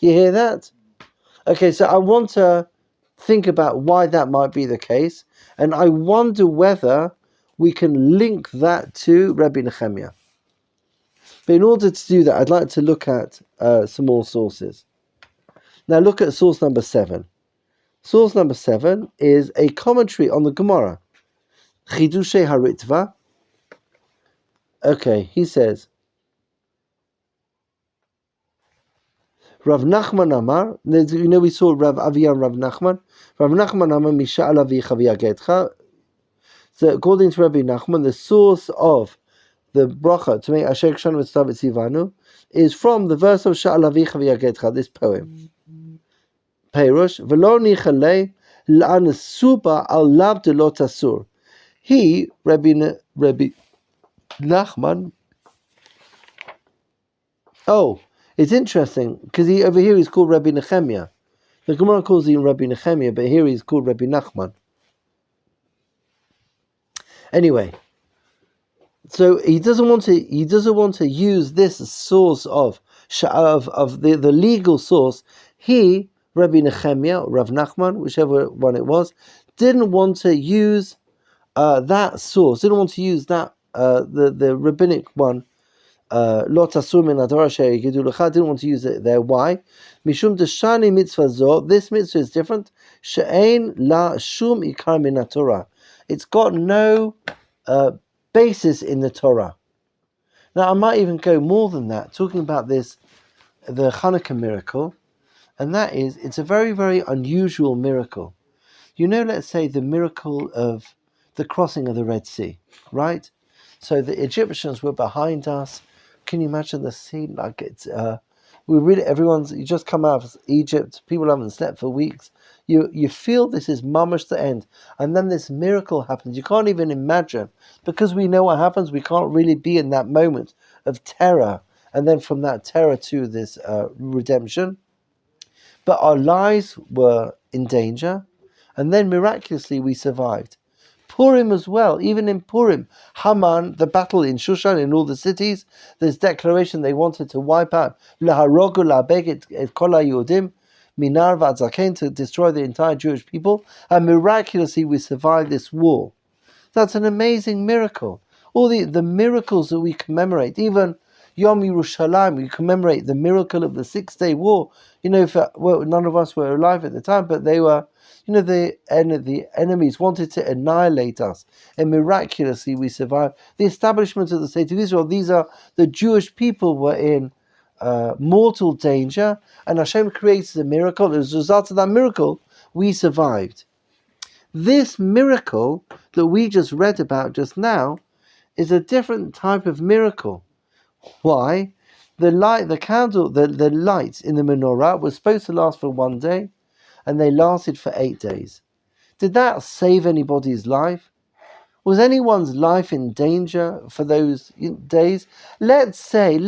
You hear that? Okay, so I want to think about why that might be the case, and I wonder whether we can link that to Rabbi Nehemiah. But in order to do that, I'd like to look at some more sources. Now look at source number 7. Source number 7 is a commentary on the Gemara. Chidushe Haritva. Okay, he says, Rav Nachman Amar, we saw Rav Aviya and Rav Nachman. Rav Nachman Amar, Misha alavi chaviyagetcha. So according to Rabbi Nachman, the source of the bracha to make Asher Kshanu Mitzvah Tzivanu is from the verse of Sha'al Avicha V'Yagetcha, this poem. Peirush V'lo Nichalei L'an Suba Al Lav De Lo Tasur. He, Rabbi Nachman. Oh, it's interesting because over here he's called Rabbi Nehemiah. The Gemara calls him Rabbi Nehemiah, but here he's called Rabbi Nachman. Anyway, so he doesn't want to use this source of of the legal source, he, Rabbi Nehemiah, or Rav Nachman, whichever one it was, didn't want to use that source, didn't want to use that, the rabbinic one, Lo tasur min haTorah sheyigidu lecha, didn't want to use it there. Why? Mishum deshani mitzvah zo, this mitzvah is different. She'ein la shum ikar min haTorah. It's got no basis in the Torah. Now, I might even go more than that, talking about this, the Chanukah miracle, and that is, it's a very, very unusual miracle. You know, let's say the miracle of the crossing of the Red Sea, right? So the Egyptians were behind us. Can you imagine the scene? Like it's, you just come out of Egypt, people haven't slept for weeks. You feel this is mamash the end. And then this miracle happens. You can't even imagine. Because we know what happens, we can't really be in that moment of terror. And then from that terror to this redemption. But our lives were in danger. And then miraculously we survived. Purim as well, even in Purim, Haman, the battle in Shushan, in all the cities, there's declaration they wanted to wipe out Laharogu Labeg et Kol HaYehudim, Minar V'ad Zaken, to destroy the entire Jewish people, and miraculously we survived this war. That's an amazing miracle. All the miracles that we commemorate, even Yom Yerushalayim, we commemorate the miracle of the 6-day war. You know, none of us were alive at the time, but they were. You know, the enemies wanted to annihilate us, and miraculously we survived. The establishment of the state of Israel, the Jewish people were in mortal danger, and Hashem creates a miracle. As a result of that miracle, we survived. This miracle that we just read about just now is a different type of miracle. Why? The lights in the menorah were supposed to last for 1 day, and they lasted for 8 days. Did that save anybody's life? Was anyone's life in danger for those days? Let's say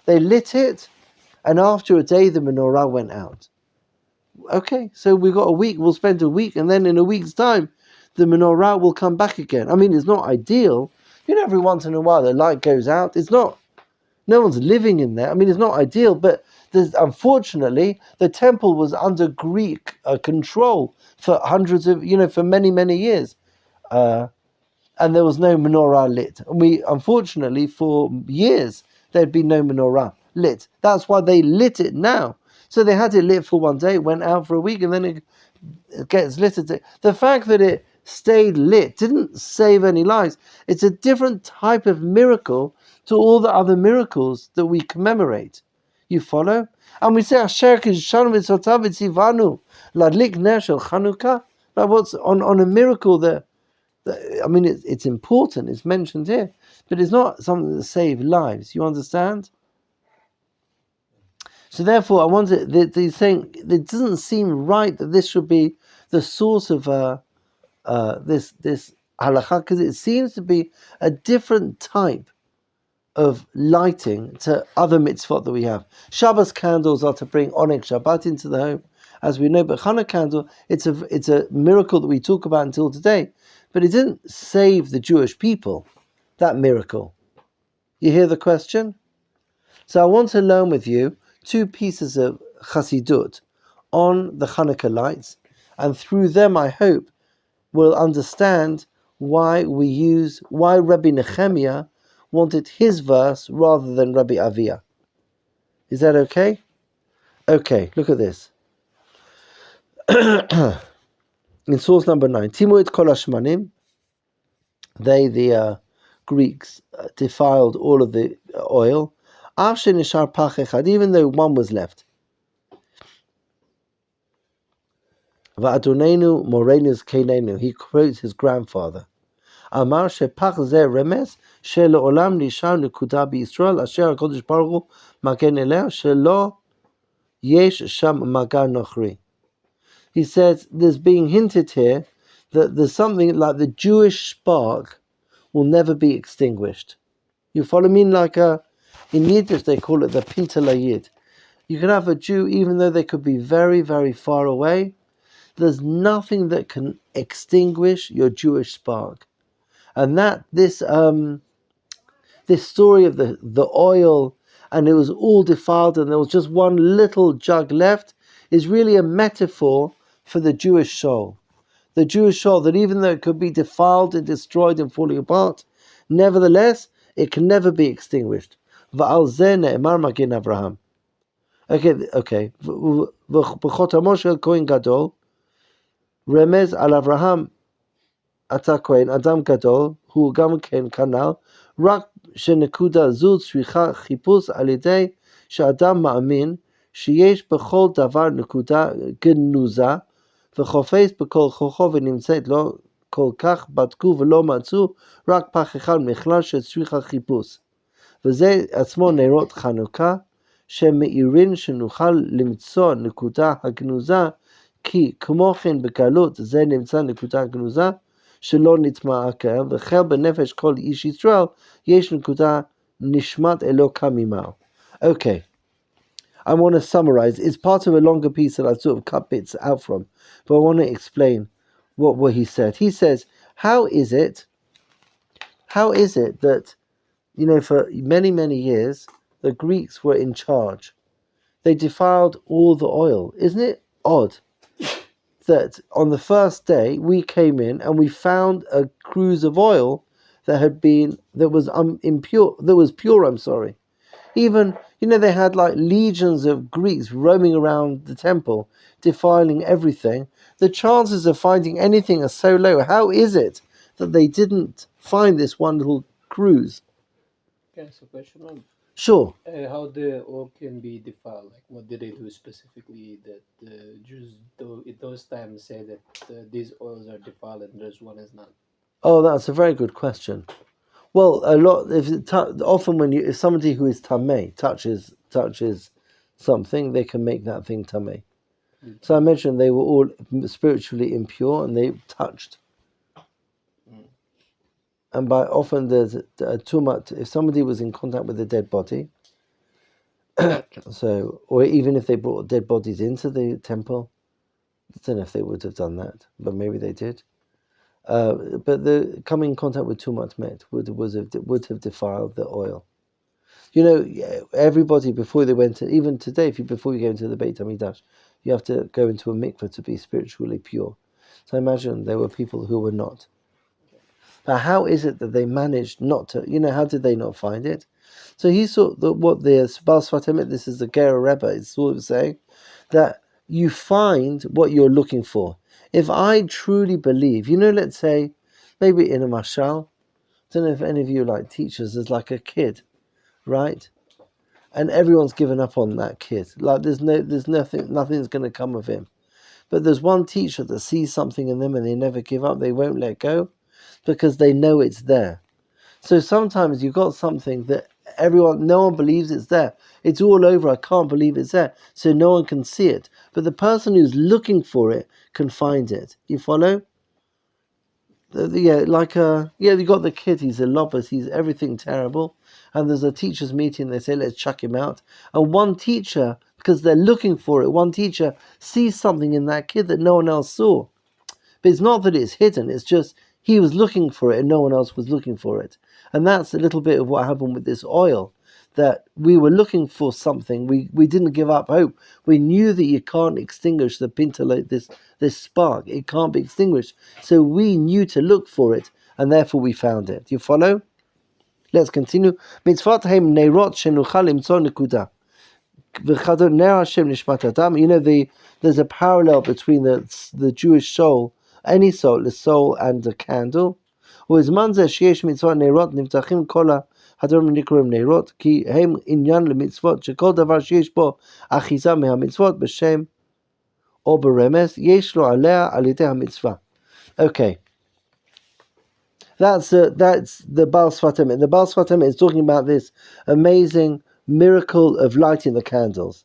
they lit it, and after a day the menorah went out. Okay, so we've got a week, we'll spend a week, and then in a week's time, the menorah will come back again. I mean, it's not ideal. You know, every once in a while the light goes out. No one's living in there. I mean, it's not ideal, but unfortunately, the temple was under Greek control for for many, many years. And there was no menorah lit. And unfortunately, for years, there'd been no menorah lit. That's why they lit it now. So they had it lit for 1 day, went out for a week, and then it gets lit. The fact that it stayed lit didn't save any lives. It's a different type of miracle to all the other miracles that we commemorate. You follow? And we say, Asher kishanu mitzotav v'tzivanu ladlik ner shel Chanukah. Like what's on a miracle that I mean, it's important, it's mentioned here, but it's not something that saves lives. You understand? So therefore, I wanted, they're saying, it doesn't seem right that this should be the source of this halakha, because it seems to be a different type of lighting to other mitzvot that we have. Shabbos candles are to bring Oneg Shabbat into the home, as we know, but Chanukah candle, it's a miracle that we talk about until today, but it didn't save the Jewish people, that miracle. You hear the question? So I want to learn with you 2 pieces of Chassidut on the Chanukah lights, and through them I hope we'll understand why Rabbi Nehemiah wanted his verse rather than Rabbi Avia. Is that okay? Okay, look at this. In source number 9, Timuit kol hashmanim, they, the Greeks, defiled all of the oil, av shenishar pach echad, even though one was left. Va'adonenu morenus keinenu, he quotes his grandfather. Amar shepach zeh remes she'le'olam nishar nekuda b'Yisrael asher HaKadosh Baruch Hu magen eleh shelo yesh sham magan nochri. He says there's being hinted here that there's something like the Jewish spark will never be extinguished. You follow me? Like in Yiddish they call it the Pintalayid. You can have a Jew, even though they could be very, very far away, there's nothing that can extinguish your Jewish spark. And that this story of the oil and it was all defiled and there was just one little jug left, is really a metaphor for the Jewish soul. The Jewish soul, that even though it could be defiled and destroyed and falling apart, nevertheless, it can never be extinguished. Va'al zeh ne'emar Magen Avraham. Okay. V'chotamo shel Kohen Gadol, remez al Avraham אתה כהן, אדם גדול, הוא גם כן כנ"ל, רק שנקודה זו צריכה חיפוש על ידי שאדם מאמין שיש בכל דבר נקודה גנוזה, וחופש בכל כוחו ונמצאת לא כל כך בדקו ולא מצאו, רק פח אחד מכלל שצריכה חיפוש. וזה עצמו נרות חנוכה, שמאירין שנוכל למצוא נקודה הגנוזה, כי כמו כן בגלות זה נמצא נקודה הגנוזה, שלא נטמעה כאן, וחיל בנפש כל איש ישראל, יש נקודה נשמת אלוקה ממעל. Okay, I want to summarize. It's part of a longer piece that I sort of cut bits out from, but I want to explain what he said. He says, how is it that, for many, many years, the Greeks were in charge? They defiled all the oil. Isn't it odd that on the first day we came in and we found a cruse of oil that was pure. Even they had like legions of Greeks roaming around the temple, defiling everything. The chances of finding anything are so low. How is it that they didn't find this one little cruse? Can I ask a question on Sure. how the oil can be defiled? Like, what did they do specifically that the Jews, at those times, say that these oils are defiled and this one is not? Oh, that's a very good question. Well, often if somebody who is tamei touches something, they can make that thing tamei. So I mentioned they were all spiritually impure and they touched. And by often there's too much. If somebody was in contact with a dead body, or even if they brought dead bodies into the temple, I don't know if they would have done that, but maybe they did. But the coming in contact with too much met would have defiled the oil. Everybody before they went to, even today, before you go into the Beit HaMikdash, you have to go into a mikveh to be spiritually pure. So I imagine there were people who were not. Now, how is it that they managed not to? How did they not find it? So he saw that what the Baal Sfat Emet, this is the Ger Rebbe, is sort of saying that you find what you're looking for. If I truly believe, let's say, maybe in a mashal, I don't know if any of you like teachers, there's like a kid, right? And everyone's given up on that kid. Like there's nothing's going to come of him. But there's one teacher that sees something in them and they never give up, they won't let go, because they know it's there. So sometimes you've got something that no one believes it's there. It's all over, I can't believe it's there. So no one can see it. But the person who's looking for it can find it. You follow? You've got the kid, he's a lobbers, he's everything terrible. And there's a teacher's meeting, they say, let's chuck him out. And one teacher, because they're looking for it, one teacher sees something in that kid that no one else saw. But it's not that it's hidden, it's just he was looking for it and no one else was looking for it. And that's a little bit of what happened with this oil, that we were looking for something. We didn't give up hope. We knew that you can't extinguish the pintolate, this spark. It can't be extinguished. So we knew to look for it, and therefore we found it. You follow? Let's continue. Mitzvat haim neirot shenuchal limtzor nekuda. V'chadon ner Hashem nishmat adam. There's a parallel between the Jewish soul, any soul, the soul and the candle. ובזמן זה שיש מצוות נרות נפתחים כל הדברים נקראים נרות, כי הם עניין למצוות שכל דבר שיש בו אחיזה מהמצוות בשם או ברמז, יש לו עליה על ידי המצווה. Okay. That's the Baal Sfat Emet. The Baal Sfat Emet is talking about this amazing miracle of lighting the candles.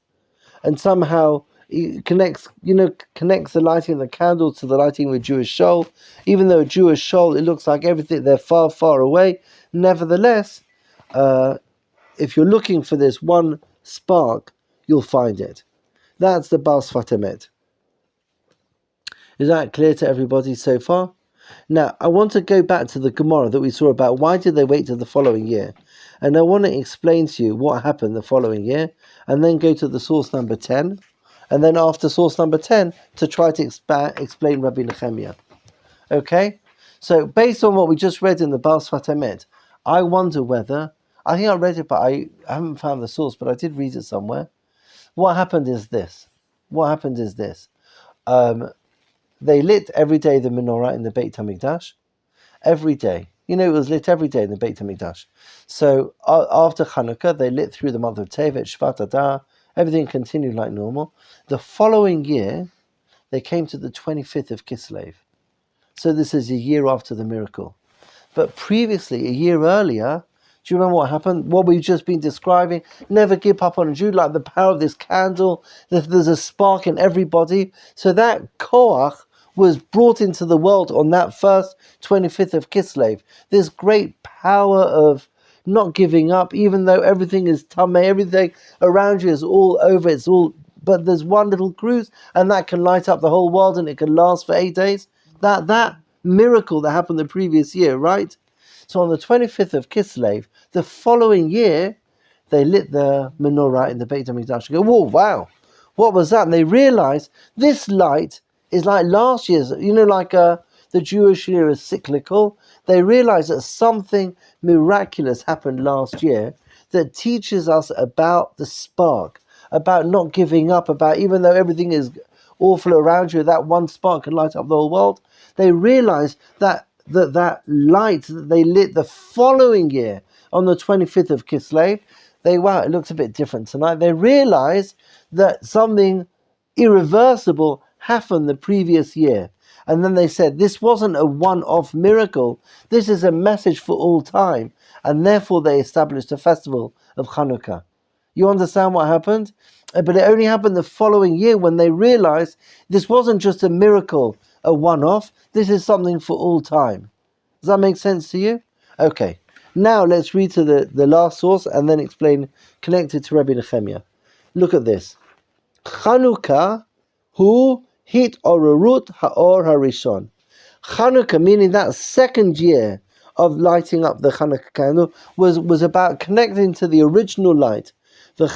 And somehow it connects the lighting of the candles to the lighting of a Jewish soul. Even though a Jewish soul, it looks like everything, they're far, far away. Nevertheless, if you're looking for this one spark, you'll find it. That's the Baal Sfat Emet. Is that clear to everybody so far? Now, I want to go back to the Gemara that we saw about why did they wait till the following year. And I want to explain to you what happened the following year, and then go to the source number 10, and then after source number 10 to try to explain Rabbi Nehemiah. Okay? So based on what we just read in the Baal Sfat Emet, I wonder whether, I think I read it, but I haven't found the source, but I did read it somewhere. What happened is this. They lit every day the menorah in the Beit HaMikdash. Every day. It was lit every day in the Beit HaMikdash. So after Chanukah, they lit through the month of Tevet, Shvat, Adar. Everything continued like normal. The following year, they came to the 25th of Kislev. So this is a year after the miracle. But previously, a year earlier, do you remember what happened? What we've just been describing, never give up on a Jew, like the power of this candle, there's a spark in everybody. So that Koach was brought into the world on that first 25th of Kislev. This great power of not giving up, even though everything is tameh, everything around you is all over, but there's one little cruise, and that can light up the whole world, and it can last for 8 days. That miracle that happened the previous year, right? So on the 25th of Kislev, the following year, they lit the menorah in the Beit HaMikdash. Go, whoa, wow, what was that? And they realized this light is like last year's, the Jewish year is cyclical. They realized that something miraculous happened last year that teaches us about the spark, about not giving up, about even though everything is awful around you, that one spark can light up the whole world. They realized that light that they lit the following year on the 25th of Kislev, it looks a bit different tonight. They realized that something irreversible happened the previous year. And then they said, this wasn't a one-off miracle. This is a message for all time. And therefore they established a festival of Chanukah. You understand what happened? But it only happened the following year when they realized this wasn't just a miracle, a one-off. This is something for all time. Does that make sense to you? Okay. Now let's read to the last source and then explain, connected to Rabbi Nehemiah. Look at this. Chanukah hu hit orurut haor harishon. Chanukah, meaning that second year of lighting up the Chanukah candle, was about connecting to the original light. In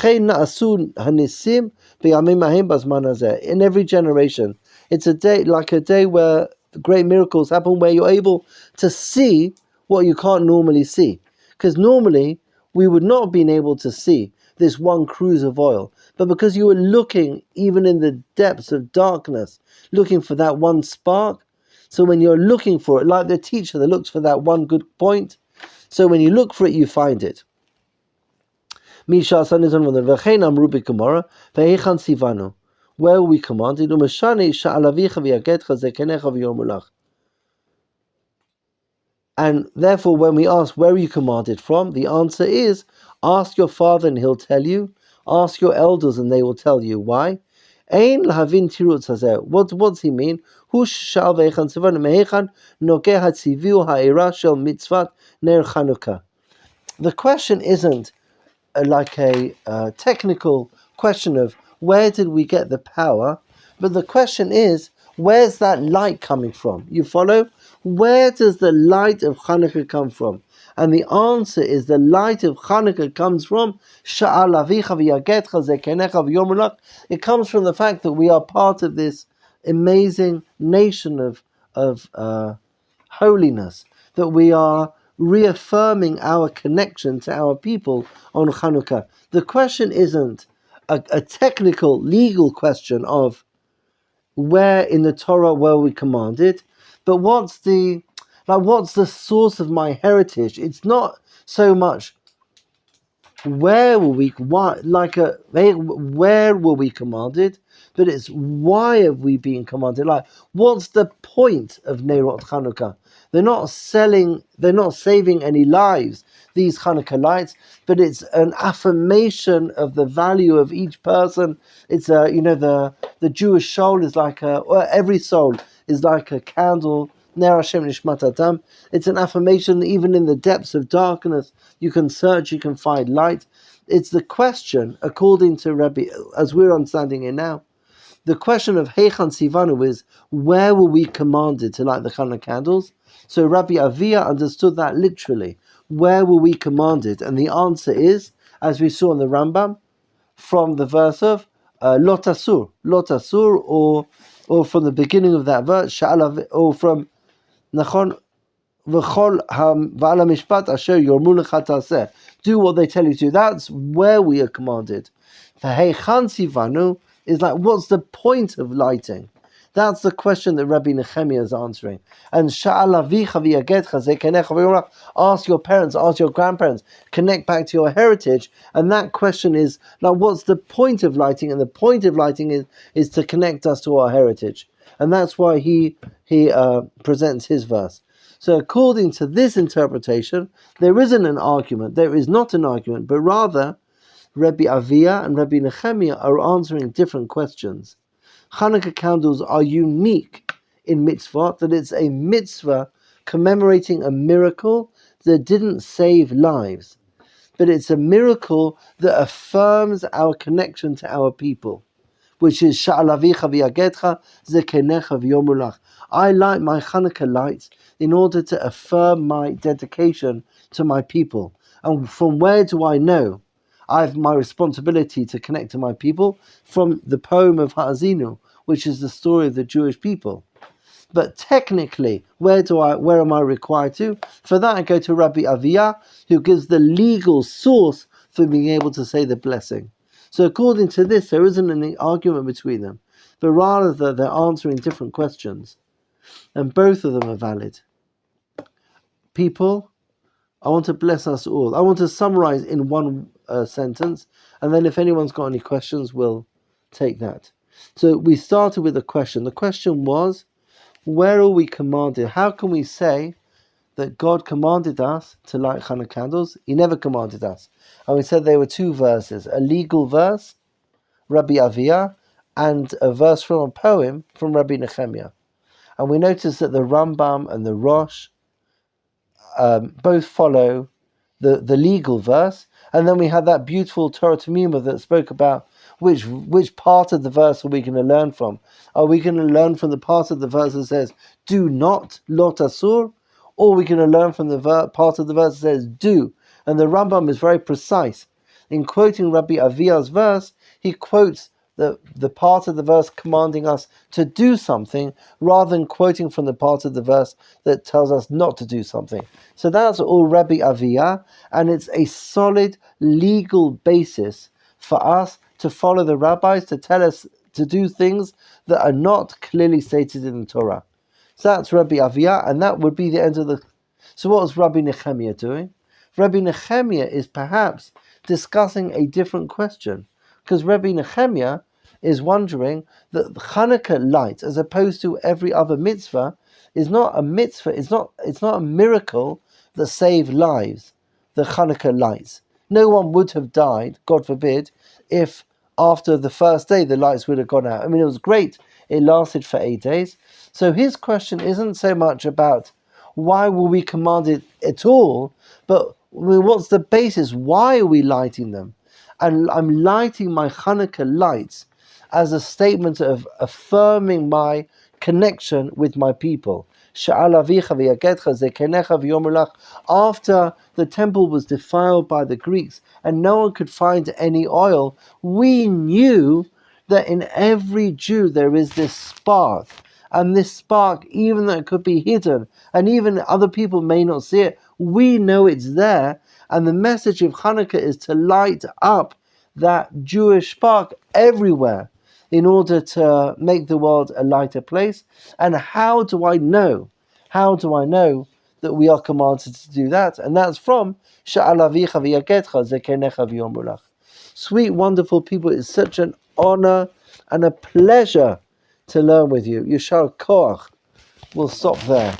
every generation, it's a day where great miracles happen, where you're able to see what you can't normally see. Because normally we would not have been able to see this one cruse of oil, but because you were looking even in the depths of darkness, looking for that one spark. So when you're looking for it, like the teacher that looks for that one good point, so when you look for it, you find it. Where we commanded, and therefore when we ask where are you commanded from, the answer is, ask your father and he'll tell you, ask your elders and they will tell you. Why? What's he mean? The question isn't like a technical question of where did we get the power, but the question is, where's that light coming from? You follow? Where does the light of Chanukah come from? And the answer is the light of Chanukah comes from it comes from the fact that we are part of this amazing nation of holiness, that we are reaffirming our connection to our people on Chanukah. The question isn't a technical, legal question of where in the Torah were we commanded, but what's the source of my heritage? It's not so much where were we commanded, but it's why have we been commanded? Like, what's the point of Neirot Chanukah? They're not saving any lives, these Chanukah lights, but it's an affirmation of the value of each person. It's the Jewish soul is like every soul is like a candle. Ner Hashem Nishmat Adam. It's an affirmation that even in the depths of darkness, you can search, you can find light. It's the question, according to Rabbi, as we're understanding it now, the question of Heichan Sivanu is, where were we commanded to light the Chanukah candles? So Rabbi Avia understood that literally. where were we commanded? And the answer is, as we saw in the Rambam, from the verse of Lot Asur, or from the beginning of that verse, Sha'alav, or from Nachon, V'chol v'ala mishpat asher yormu lecha taseh. Do what they tell you to. That's where we are commanded. V'heichan tzivanu is like, what's the point of lighting? That's the question that Rabbi Nehemiah is answering. And Sha'al avicha v'yagetcha zekenecha v'yorach. Ask your parents, ask your grandparents, connect back to your heritage. And that question is, now what's the point of lighting? And the point of lighting is to connect us to our heritage. And that's why he presents his verse. So according to this interpretation, there isn't an argument. There is not an argument, but rather Rabbi Avia and Rabbi Nehemiah are answering different questions. Chanukah candles are unique in mitzvah, that it's a mitzvah commemorating a miracle that didn't save lives, but it's a miracle that affirms our connection to our people, which is Sha'al avicha v'yagetcha zekenecha v'yomulach. I light my Chanukah lights in order to affirm my dedication to my people. And from where do I know I have my responsibility to connect to my people? From the poem of Ha'azinu, which is the story of the Jewish people. But technically, where am I required to? For that I go to Rabbi Avia, who gives the legal source for being able to say the blessing. So according to this, there isn't any argument between them, but rather that they're answering different questions. And both of them are valid. People, I want to bless us all. I want to summarize in one sentence, and then if anyone's got any questions, we'll take that. So we started with a question. The question was, where are we commanded? How can we say that God commanded us to light Chanukah candles? He never commanded us. And we said there were two verses, a legal verse, Rabbi Avia, and a verse from a poem from Rabbi Nehemiah. And we noticed that the Rambam and the Rosh both follow the legal verse, and then we had that beautiful Torah Tamima that spoke about which part of the verse are we going to learn from. Are we going to learn from the part of the verse that says, do not, lot asur, or are we going to learn from the part of the verse that says, do? And the Rambam is very precise. In quoting Rabbi Avia's verse, he quotes the part of the verse commanding us to do something, rather than quoting from the part of the verse that tells us not to do something. So that's all Rabbi Avia, and it's a solid legal basis for us to follow the rabbis, to tell us to do things that are not clearly stated in the Torah. So that's Rabbi Avia, and that would be the end of the... So what was Rabbi Nehemiah doing? Rabbi Nehemiah is perhaps discussing a different question, because Rabbi Nehemiah is wondering that the Chanukah light, as opposed to every other mitzvah, is not a mitzvah, it's not a miracle that saved lives, the Chanukah lights. No one would have died, God forbid, if after the first day the lights would have gone out. I mean, it was great, it lasted for 8 days. So his question isn't so much about why were we commanded at all, but what's the basis? Why are we lighting them? And I'm lighting my Chanukah lights as a statement of affirming my connection with my people. After the temple was defiled by the Greeks and no one could find any oil, we knew that in every Jew there is this spark. And this spark, even though it could be hidden, and even other people may not see it, we know it's there. And the message of Chanukah is to light up that Jewish spark everywhere in order to make the world a lighter place. And how do I know? How do I know that we are commanded to do that? And that's from Sha'al avicha v'yagetcha zekenecha v'yomulach. Sweet, wonderful people, it's such an honor and a pleasure to learn with you. Yishar Koach. We'll stop there.